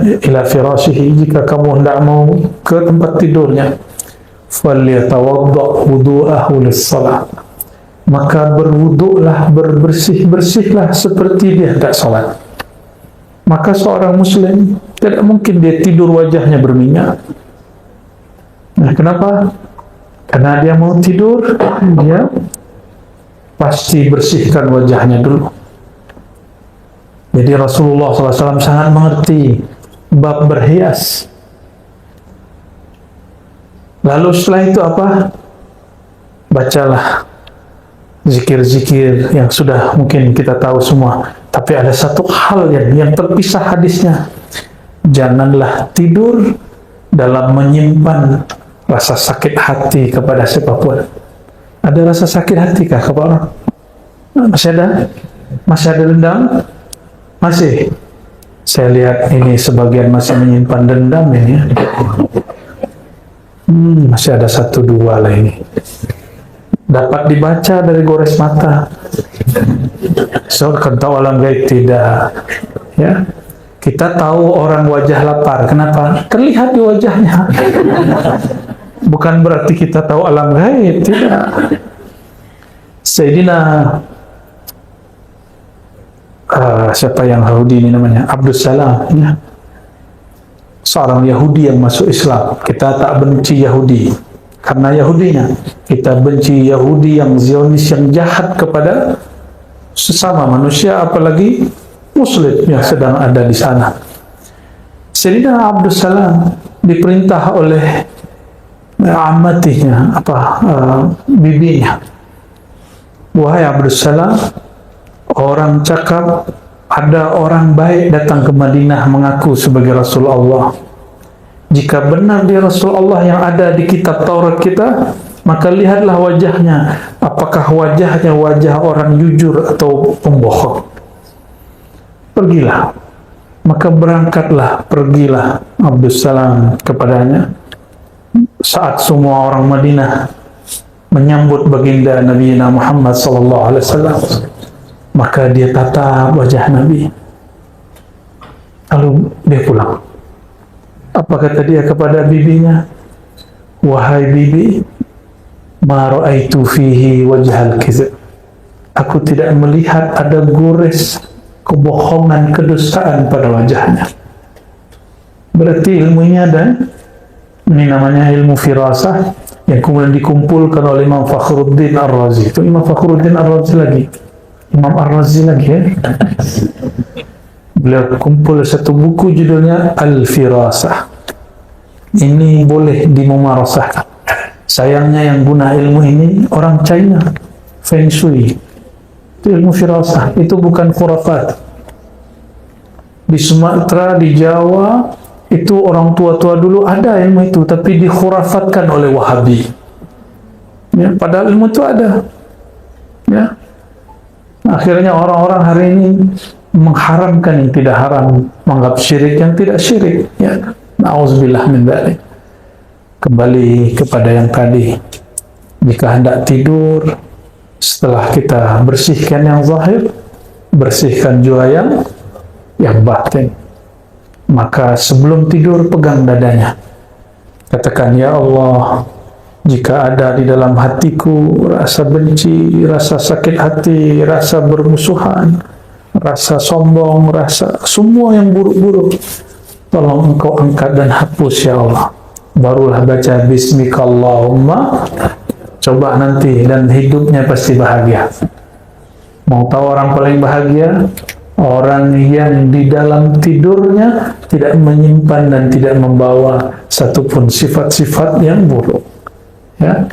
ila firashihi, jika kamu hendak mau ke tempat tidurnya, falyatawadda wudu'ahu lis-salat, maka berwuduklah, bersihlah seperti dia hendak salat. Maka seorang muslim tidak mungkin dia tidur wajahnya berminyak. Nah, kenapa? Karena dia mau tidur, dia pasti bersihkan wajahnya dulu. Jadi Rasulullah SAW sangat mengerti bab berhias. Lalu setelah itu apa? Bacalah zikir-zikir yang sudah mungkin kita tahu semua. Tapi ada satu hal yang terpisah hadisnya. Janganlah tidur dalam menyimpan rasa sakit hati kepada siapapun. Ada rasa sakit hati kah kepada orang? Masih ada? Masih ada dendam? Masih? Saya lihat ini sebagian masih menyimpan dendam ini. Masih ada 1-2 lah ini. Dapat dibaca dari gores mata. So, kata orang gaib tidak. Ya, kita tahu orang wajah lapar. Kenapa? Terlihat di wajahnya. Bukan berarti kita tahu alam gaib, tidak. Sayyidina siapa yang Yahudi ini namanya? Abdus Salam, ya. Seorang Yahudi yang masuk Islam. Kita tak benci Yahudi karena Yahudinya, kita benci Yahudi yang Zionis, yang jahat kepada sesama manusia, apalagi Muslim yang sedang ada di sana. Sayyidina Abdus Salam diperintah oleh amatinya, bibinya, wahai Abdus Salam, orang cakap ada orang baik datang ke Madinah mengaku sebagai Rasulullah. Jika benar dia Rasulullah yang ada di kitab Taurat kita, maka lihatlah wajahnya, apakah wajahnya wajah orang jujur atau pembohong. Pergilah. Maka pergilah Abdus Salam kepadanya. saat semua orang Madinah menyambut baginda Nabi Muhammad sallallahu alaihi wasallam, maka dia tatap wajah Nabi, lalu dia pulang. Apa kata dia kepada bibinya? Wahai bibi, ma ra'aitu fihi wajhal kizab. Aku tidak melihat ada gores kebohongan, kedustaan pada wajahnya. Berarti ilmunya, dan ini namanya ilmu firasah yang kemudian dikumpulkan oleh Imam Fakhruddin Ar-Razi. Itu Imam Fakhruddin Ar-Razi lagi, Imam Ar-Razi lagi ya. Beliau kumpul satu buku judulnya Al-Firasah. Ini boleh dimumarasahkan. Sayangnya yang guna ilmu ini orang China, Feng Shui. Itu ilmu firasah, itu bukan khurafat. Di Sumatera, di Jawa, itu orang tua-tua dulu ada ilmu itu, tapi dikhurafatkan oleh Wahabi. Ya, padahal ilmu itu ada. Ya. Akhirnya orang-orang hari ini mengharamkan yang tidak haram, menganggap syirik yang tidak syirik. Ya, na'udzubillah min dzalik. Kembali kepada yang tadi, jika hendak tidur, setelah kita bersihkan yang zahir, bersihkan juga yang batin. Maka sebelum tidur pegang dadanya, katakan, ya Allah, jika ada di dalam hatiku rasa benci, rasa sakit hati, rasa bermusuhan, rasa sombong, rasa semua yang buruk-buruk, tolong Engkau angkat dan hapus ya Allah. Barulah baca Bismikallahumma. Coba nanti, dan hidupnya pasti bahagia. Mau tahu orang paling bahagia? Orang yang di dalam tidurnya tidak menyimpan dan tidak membawa satupun sifat-sifat yang buruk. Ya.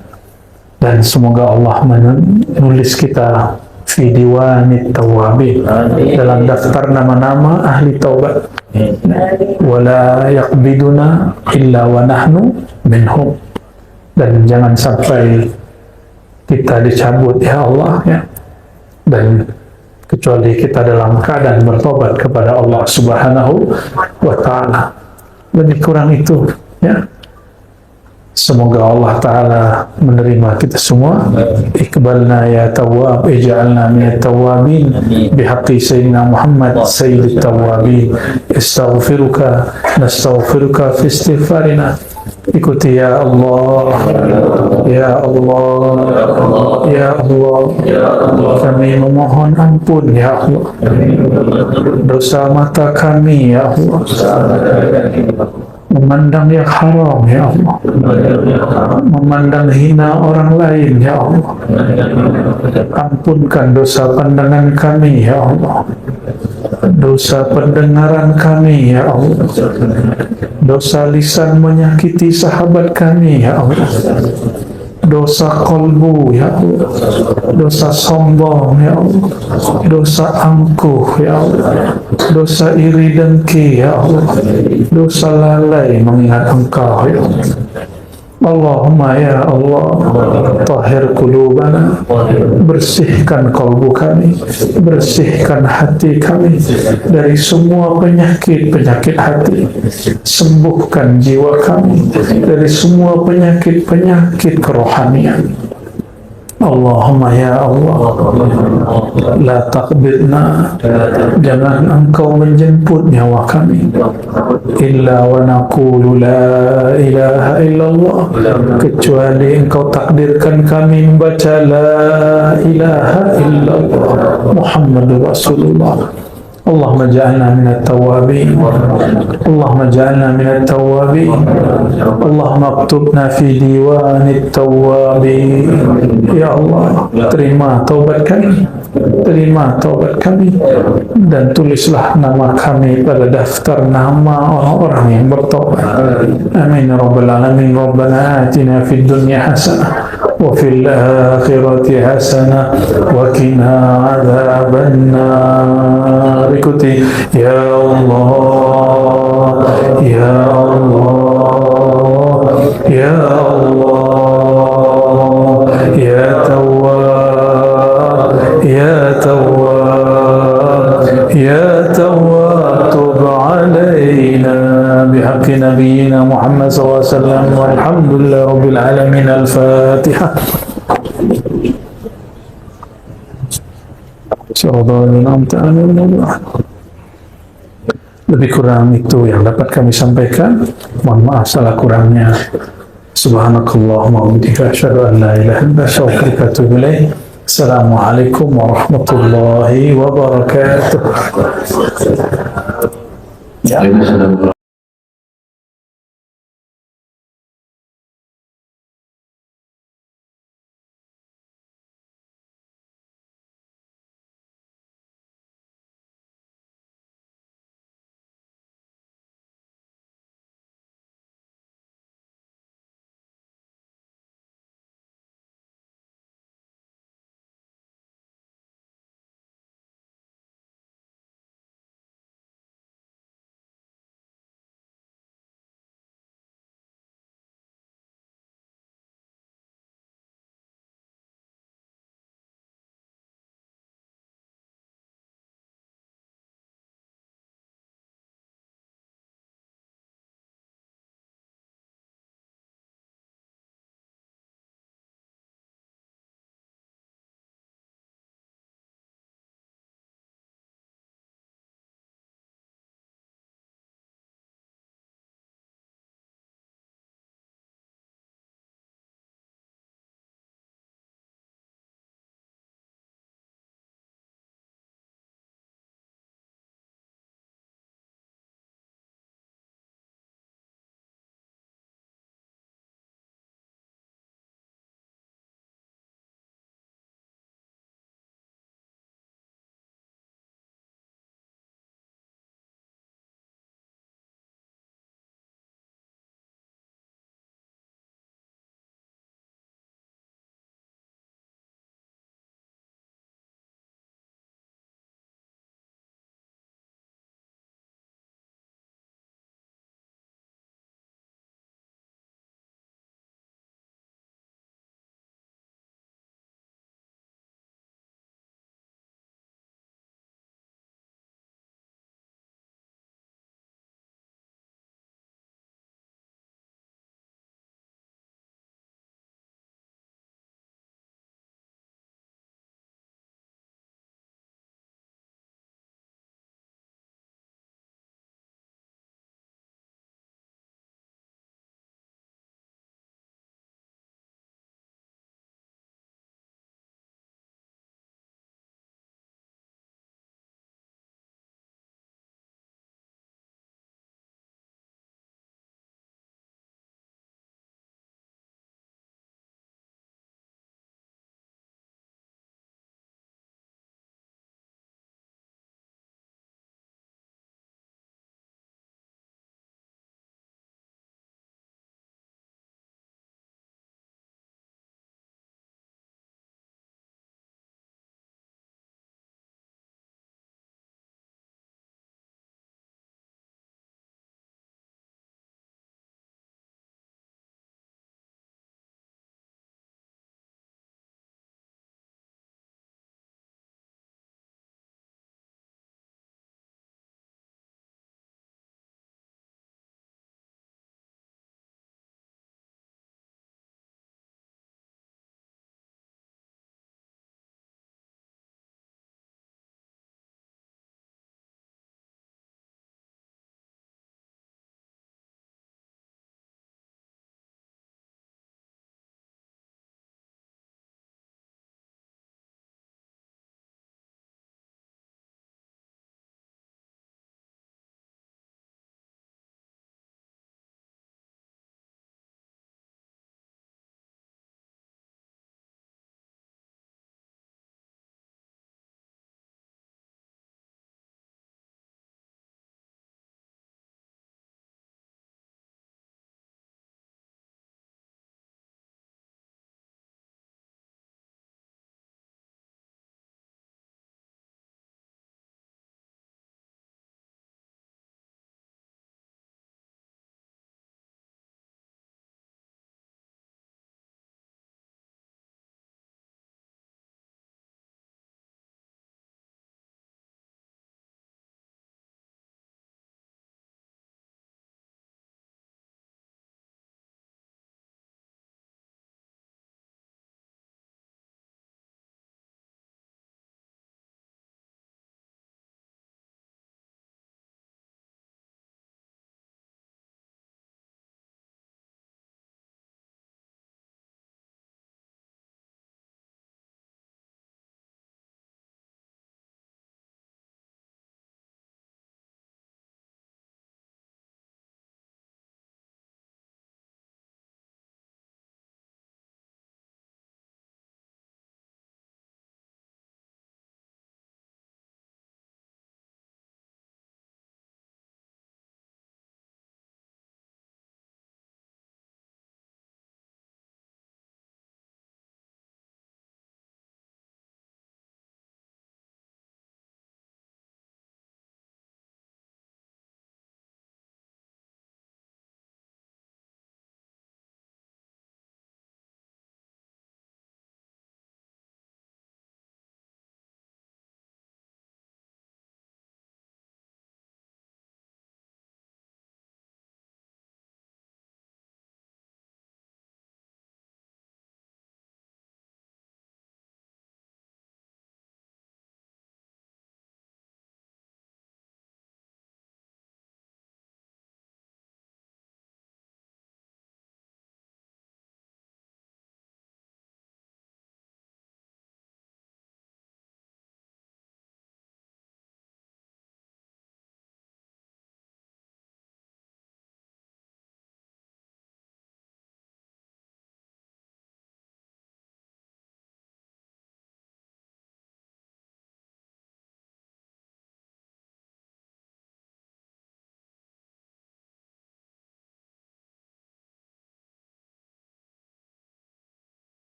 Dan semoga Allah menulis kita fi diwanit tawabin, dalam daftar nama-nama ahli taubat. Wala yaqbiduna illa wa nahnu minhum. Dan jangan sampai kita dicabut ya Allah ya, dan kecuali kita dalam keadaan bertobat kepada Allah Subhanahu wa ta'ala. Lebih kurang itu ya. Semoga Allah Ta'ala menerima kita semua. Iqbalna ya tawwab, ij'alna minat tawwabin bihaqqi Sayyidina Muhammad Sayyidit Tawwabin. Astaghfiruka, nastaghfiruka fi istighfarina. Ikuti ya Allah, ya Allah, ya Allah, kami memohon ampun ya Allah, dosa mata kami ya Allah, memandang yang haram ya Allah, memandang hina orang lain ya Allah. Ampunkan dosa pandangan kami ya Allah, dosa pendengaran kami ya Allah, dosa lisan menyakiti sahabat kami ya Allah, dosa kolbu ya Allah, dosa sombong ya Allah, dosa angkuh ya Allah, dosa iri dengki ya Allah, dosa lalai mengingat Engkau ya Allah. Allahumma ya Allah, tahhir qulubana, bersihkan kalbu kami, bersihkan hati kami dari semua penyakit-penyakit hati, sembuhkan jiwa kami dari semua penyakit-penyakit kerohanian. Allahumma ya Allah, la taqbidna, jangan Engkau menjemput nyawa kami, illa wa naqulu la ilaha illallah, kecuali Engkau takdirkan kami membaca la ilaha illallah Muhammadur Rasulullah. Allahumma ja'alna minat tawabin, Allahumma ja'alna minat tawabin, Allahumma aktubna fi diwanit tawabin. Ya Allah, terima taubat kami, terima taubat kami, dan tulislah nama kami pada daftar nama orang-orang yang bertaubat. Amin ya rabbal alamin. Rabbana atina fid dunya hasanah wa fil akhirati hasanah wa qina adzabannar. Ikuti ya Allah, ya Allah, ya Allah, ya Tawwab, ya Tawwab, ya Tawwab, tub alaina bihaqqi نبينا محمد صلى الله عليه وسلم والحمد لله رب العالمين. الفاتحة. Lebih kurang itu yang dapat kami sampaikan. Mohon maaf salah kurangnya. Subhanakallahumma wa bihamdika asyhadu an la ilaha illa anta astaghfiruka wa atubu ilaik. Assalamualaikum warahmatullahi wabarakatuh. Ya.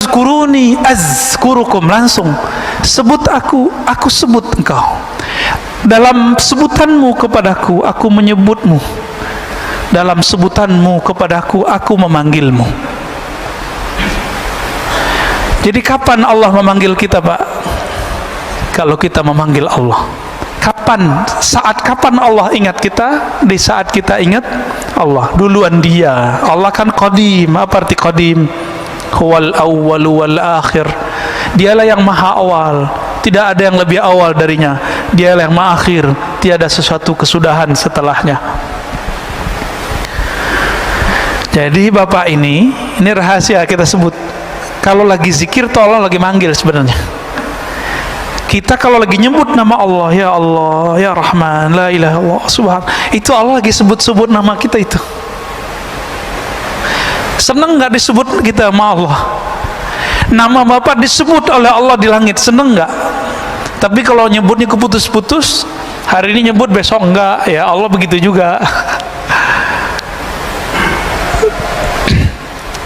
Fazkuruni azkurukum, langsung sebut aku sebut engkau. Dalam sebutanmu kepadaku, aku menyebutmu. Dalam sebutanmu kepadaku, aku memanggilmu. Jadi kapan Allah memanggil kita, Pak? Kalau kita memanggil Allah. Kapan? Saat kapan Allah ingat kita? Di saat kita ingat Allah. Duluan Dia. Allah kan qadim. Apa arti qadim? Huwal awwalu wal akhir. Dialah yang maha awal, tidak ada yang lebih awal darinya. Dialah yang maha akhir, tiada sesuatu kesudahan setelahnya. Jadi Bapak ini rahasia kita sebut. Kalau lagi zikir tuh Allah lagi manggil sebenarnya. Kita kalau lagi nyebut nama Allah, ya Allah, ya Rahman, la ilaha illallah, subhan, itu Allah lagi sebut-sebut nama kita itu. Seneng nggak disebut kita sama Allah? Nama Bapak disebut oleh Allah di langit, seneng nggak? Tapi kalau nyebutnya keputus-putus, hari ini nyebut besok enggak, ya Allah begitu juga.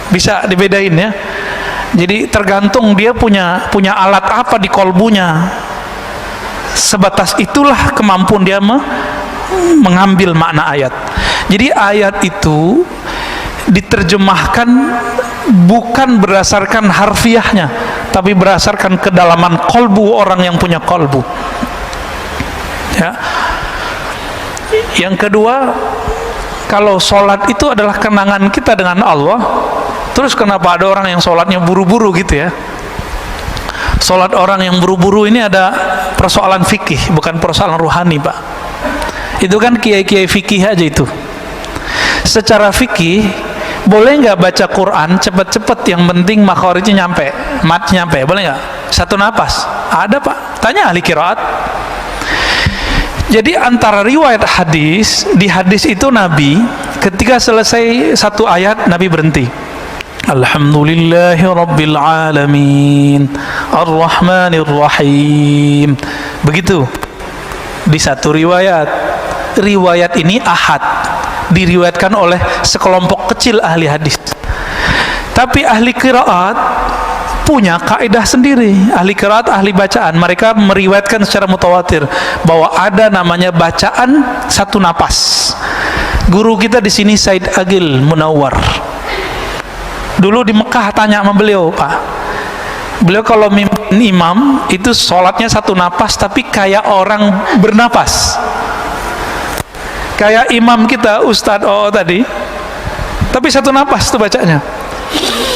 Bisa dibedain ya. Jadi tergantung dia punya alat apa di kolbunya. Sebatas itulah kemampuan dia mengambil makna ayat. Jadi ayat itu diterjemahkan bukan berdasarkan harfiahnya, tapi berdasarkan kedalaman kolbu orang yang punya kolbu. Ya. Yang kedua, kalau sholat itu adalah kenangan kita dengan Allah. Terus kenapa ada orang yang sholatnya buru-buru gitu ya? Sholat orang yang buru-buru ini ada persoalan fikih, bukan persoalan ruhani, Pak. Itu kan kiai-kiai fikih aja itu. Secara fikih, boleh nggak baca Quran cepet-cepet, yang penting makhorijnya nyampe, matnya nyampe, boleh nggak? Satu napas. Ada, Pak. Tanya ahli qiraat. Jadi antara riwayat hadis, di hadis itu Nabi ketika selesai satu ayat Nabi berhenti. Alhamdulillahi Rabbil Alamin Ar-Rahmanir Rahim. Begitu di satu riwayat. Riwayat ini ahad, diriwayatkan oleh sekelompok kecil ahli hadis. Tapi ahli qiraat punya kaidah sendiri. Ahli qiraat, ahli bacaan, mereka meriwayatkan secara mutawatir bahwa ada namanya bacaan satu napas. Guru kita di sini Said Agil Munawwar. Dulu di Mekah tanya sama beliau, Pak. Beliau kalau mimpin imam itu sholatnya satu napas, tapi kayak orang bernapas. Kayak imam kita Ustadz tadi, tapi satu napas tuh bacanya.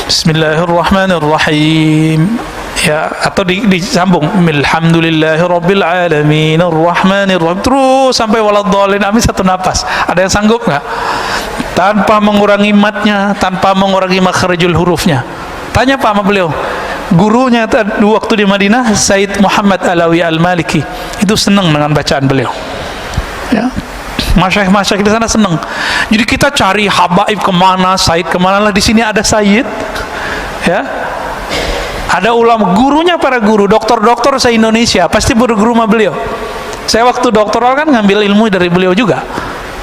Bismillahirrahmanirrahim. Ya, atau disambung Alhamdulillahirabbil alamin arrahmanir rahim, terus sampai waladhdallin, amin, satu napas. Ada yang sanggup nggak? Tanpa mengurangi matnya, tanpa mengurangi makharijul hurufnya. Tanya Pak sama beliau. Gurunya waktu di Madinah, Said Muhammad Alawi Al-Maliki, itu senang dengan bacaan beliau. Ya. Masyaikh-masyaikh di sana senang. Jadi kita cari habaib kemana, Said kemana, lah di sini ada Said. Ya. Ada ulama, gurunya para guru, dokter-dokter se-Indonesia pasti berguru sama beliau. Saya waktu doktoral kan ngambil ilmu dari beliau juga.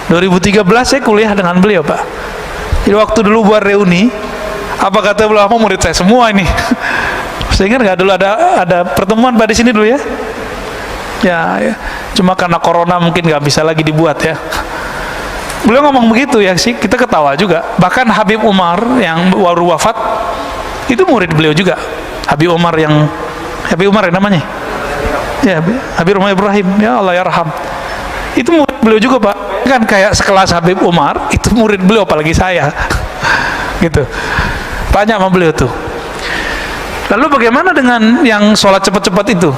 2013 saya kuliah dengan beliau, Pak. Jadi waktu dulu buat reuni, apa kata beliau, murid saya semua ini. Saya ingat nggak dulu ada pertemuan Pak di sini dulu ya? Ya, cuma karena corona mungkin nggak bisa lagi dibuat ya. Beliau ngomong begitu ya sih, kita ketawa juga. Bahkan Habib Umar yang baru wafat itu murid beliau juga. Habib Umar yang namanya, ya Habib Umar Ibrahim, ya Allah yarham. Itu murid beliau juga, Pak. Kan kayak sekelas Habib Umar, itu murid beliau, apalagi saya. Gitu. Banyak sama beliau tuh. Lalu bagaimana dengan yang sholat cepat-cepat itu?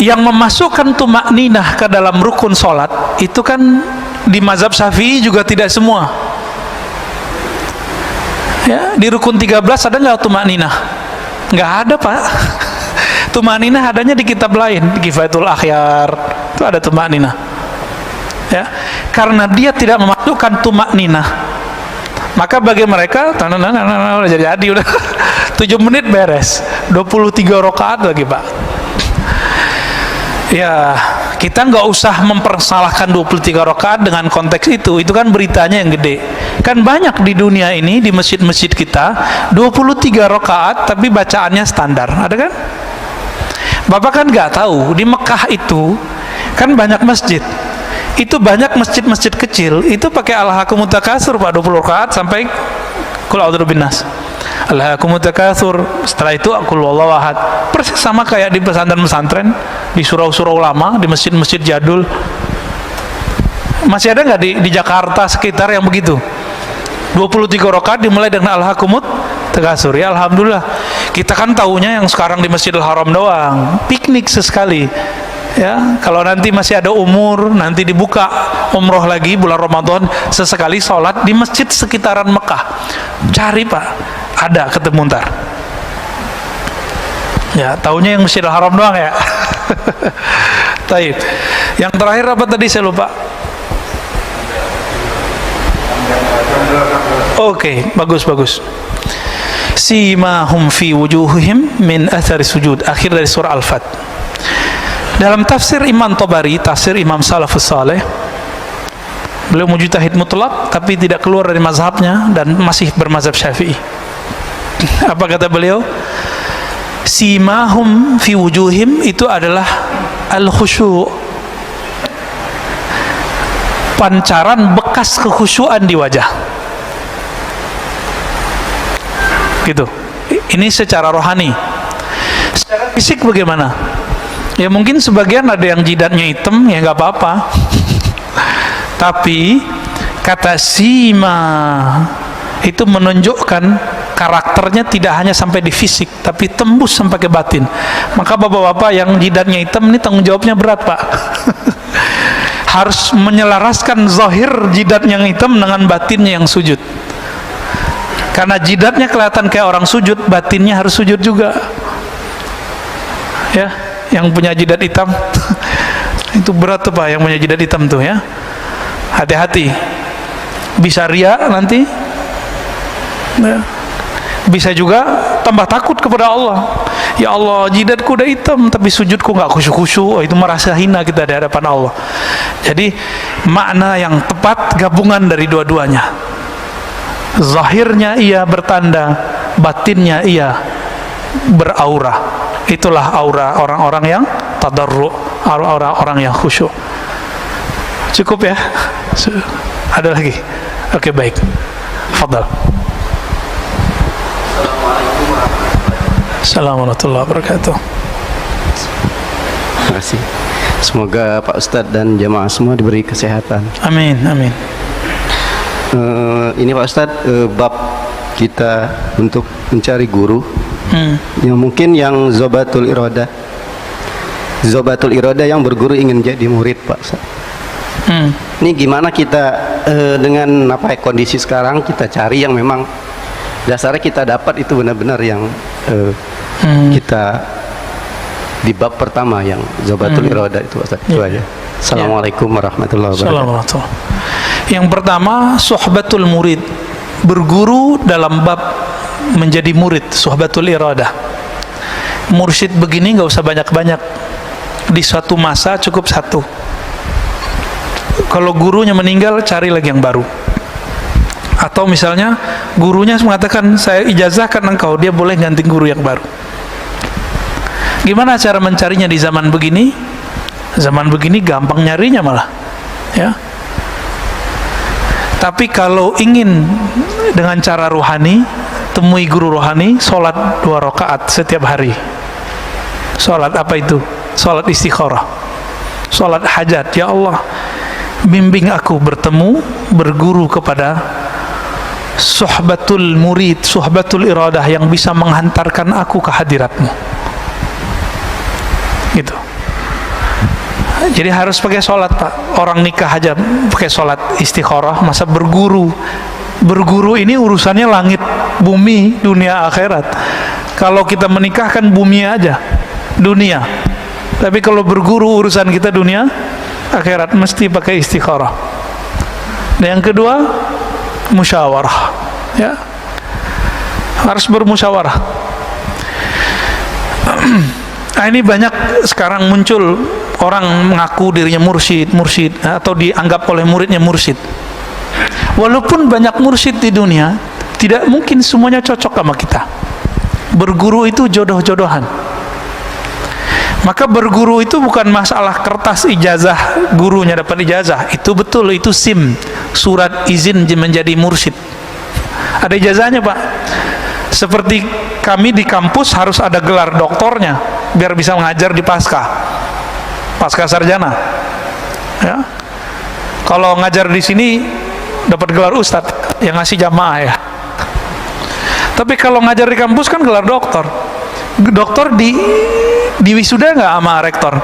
Yang memasukkan tumakninah ke dalam rukun sholat itu kan di mazhab Syafi'i juga tidak semua. Ya, di rukun 13 ada nggak tumakninah? Nggak ada, Pak. Tumakninah adanya di kitab lain, di Kifayatul Akhyar itu ada tumakninah. Ya, karena dia tidak memasukkan tumakninah, maka bagi mereka udah jadi udah 7 menit beres, 23 rakaat lagi, Pak. Ya, kita nggak usah mempersalahkan 23 rakaat dengan konteks itu kan beritanya yang gede. Kan banyak di dunia ini, di masjid-masjid kita 23 rakaat tapi bacaannya standar, ada kan? Bapak kan nggak tahu di Mekah itu kan banyak masjid, itu banyak masjid-masjid kecil itu pakai alhaakumut takatsur Pak, 20 rakaat sampai qul a'udzu binnas, alhaakumut takatsur, setelah itu qul huwallahu ahad. Persis sama kayak di pesantren-pesantren, di surau-surau lama, di masjid-masjid jadul. Masih ada nggak di Jakarta sekitar yang begitu? 23 rakaat dimulai dengan alhaakumut takatsur. Ya alhamdulillah. Kita kan taunya yang sekarang di Masjidil Haram doang, piknik sesekali. Ya, kalau nanti masih ada umur, nanti dibuka umroh lagi bulan Ramadan, sesekali sholat di masjid sekitaran Mekah. Cari Pak, ada ketemu ntar. Ya, taunya yang Masjidil Haram doang ya. Taib. Yang terakhir apa tadi saya lupa. Oke, bagus. Simahum fi wujuhihim min athari sujud, akhir dari surah Al-Fat. Dalam tafsir Imam Tabari, tafsir Imam Salafus Saleh, beliau mujtahid mutlak tapi tidak keluar dari mazhabnya dan masih bermazhab Syafi'i. Apa kata beliau? Simahum fi wujuhim itu adalah al-khusyu', pancaran bekas kekhusyuan di wajah. Gitu. Ini secara rohani. Secara fisik bagaimana? Ya mungkin sebagian ada yang jidatnya hitam, ya nggak apa-apa. Tapi kata sima itu menunjukkan karakternya tidak hanya sampai di fisik, tapi tembus sampai ke batin. Maka bapak-bapak yang jidatnya hitam ini tanggung jawabnya berat Pak. Harus menyelaraskan zahir jidat yang hitam dengan batinnya yang sujud. Karena jidatnya kelihatan kayak orang sujud, batinnya harus sujud juga. Ya, yang punya jidat hitam itu berat tuh Pak, yang punya jidat hitam tuh ya. Hati-hati. Bisa riya nanti. Ya. Bisa juga tambah takut kepada Allah. Ya Allah, jidatku udah hitam tapi sujudku nggak khusyuk-khusyuk. Itu merasa hina kita di hadapan Allah. Jadi makna yang tepat gabungan dari dua-duanya. Zahirnya ia bertanda, batinnya ia beraura. Itulah aura orang-orang yang tadarru', aura orang yang khusyuk. Cukup ya? Ada lagi? Oke, baik. Fadal. Assalamualaikum warahmatullahi wabarakatuh. Terima kasih. Semoga Pak Ustadz dan jamaah semua diberi kesehatan. Amin, amin. Ini Pak Ustadz, bab kita untuk mencari guru yang mungkin yang zobatul iroda yang berguru ingin jadi murid Pak Ustadz. Ini gimana kita dengan kondisi sekarang, kita cari yang memang dasarnya kita dapat itu benar-benar yang kita di bab pertama yang zobatul iroda itu Pak Ustadz. Itu aja. Assalamualaikum warahmatullahi wabarakatuh. Yang pertama, suhbatul murid, berguru dalam bab menjadi murid, suhbatul iradah. Mursyid begini nggak usah banyak-banyak, di suatu masa cukup satu. Kalau gurunya meninggal, cari lagi yang baru. Atau misalnya gurunya mengatakan saya ijazahkan engkau, dia boleh ganti guru yang baru. Gimana cara mencarinya di zaman begini? Zaman begini gampang nyarinya malah, ya. Tapi kalau ingin dengan cara rohani, temui guru rohani, sholat 2 rakaat setiap hari. Sholat apa itu? Sholat istikharah, sholat hajat. Ya Allah, bimbing aku bertemu, berguru kepada suhbatul murid, suhbatul iradah yang bisa menghantarkan aku ke hadiratmu. Gitu. Jadi harus pakai sholat Pak. Orang nikah aja pakai sholat istikharah, masa berguru? Berguru ini urusannya langit, bumi, dunia akhirat. Kalau kita menikah kan bumi aja, dunia. Tapi kalau berguru urusan kita dunia akhirat, mesti pakai istikharah. Dan yang kedua, musyawarah, ya. Harus bermusyawarah. Nah, ini banyak sekarang muncul orang mengaku dirinya mursyid atau dianggap oleh muridnya mursyid. Walaupun banyak mursyid di dunia, tidak mungkin semuanya cocok sama kita. Berguru itu jodoh-jodohan. Maka berguru itu bukan masalah kertas ijazah, gurunya dapat ijazah. Itu betul, itu SIM, surat izin menjadi mursyid. Ada ijazahnya, Pak. Seperti kami di kampus harus ada gelar doktornya biar bisa mengajar di pasca sarjana. Ya. Kalau ngajar di sini dapat gelar ustadz yang ngasih jamaah ya. Tapi kalau ngajar di kampus kan gelar doktor. Doktor di wisuda nggak sama rektor?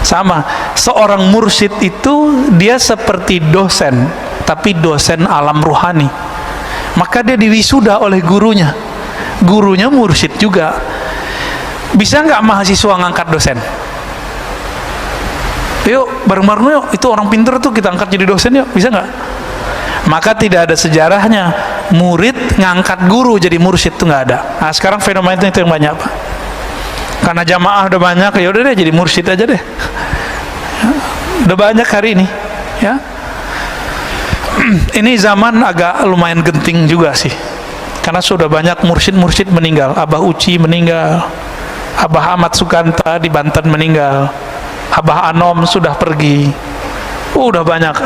Sama. Seorang mursyid itu dia seperti dosen, tapi dosen alam ruhani. Maka dia diwisuda oleh gurunya. Gurunya mursyid juga. Bisa nggak mahasiswa ngangkat dosen? Yuk bareng-bareng yuk, itu orang pinter tuh kita angkat jadi dosen yuk, bisa nggak? Maka tidak ada sejarahnya murid ngangkat guru jadi mursyid, itu nggak ada. Nah sekarang fenomena itu yang banyak, Pak. Karena jamaah udah banyak, ya udah deh jadi mursyid aja deh. Udah banyak hari ini, ya. Ini zaman agak lumayan genting juga sih, karena sudah banyak mursyid meninggal. Abah Uci meninggal, Abah Ahmad Sukanta di Banten meninggal, Abah Anom sudah pergi, udah banyak.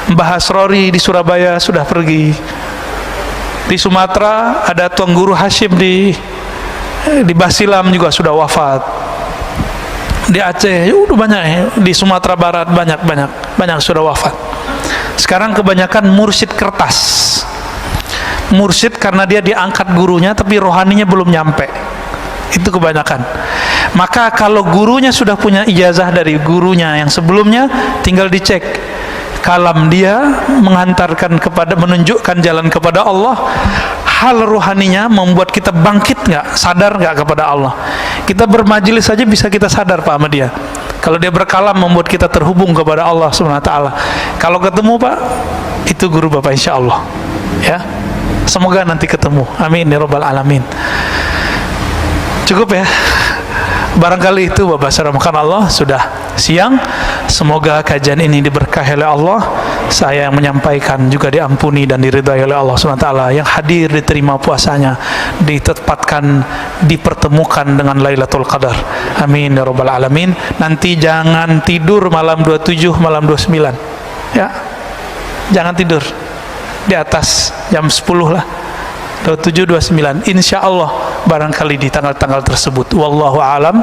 Mbah Asrori di Surabaya sudah pergi. Di Sumatera ada Tuan Guru Hashim di Basilam juga sudah wafat. Di Aceh udah banyak, di Sumatera Barat banyak sudah wafat. Sekarang kebanyakan mursyid kertas. Mursyid karena dia diangkat gurunya tapi rohaninya belum nyampe. Itu kebanyakan. Maka kalau gurunya sudah punya ijazah dari gurunya yang sebelumnya, tinggal dicek kalam dia menunjukkan jalan kepada Allah. Hal rohaninya membuat kita bangkit nggak, sadar nggak kepada Allah. Kita bermajelis saja bisa kita sadar, Pak, sama dia. Kalau dia berkalam membuat kita terhubung kepada Allah Subhanahu wa taala. Kalau ketemu, Pak, itu guru Bapak insya Allah. Ya. Semoga nanti ketemu. Amin ya rabbal alamin. Cukup ya. Barangkali itu Bapak Saramakan Allah, sudah siang. Semoga kajian ini diberkahi oleh Allah. Saya yang menyampaikan juga diampuni dan diridhai oleh Allah SWT. Yang hadir diterima puasanya, ditempatkan, dipertemukan dengan Lailatul Qadar. Amin ya rabbal alamin. Nanti jangan tidur malam 27, malam 29. Ya. Jangan tidur. Di atas jam 10 lah. 27, 29. Insya Allah barangkali di tanggal-tanggal tersebut. Wallahu a'lam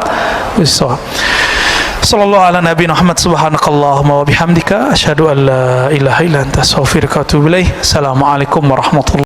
bishawab. Sallallahu ala nabi Muhammad, subhanakallahumma wa bihamdika asyhadu an la ilaha illa anta astaghfiruka wa atubu ilaik. Assalamualaikum warahmatullahi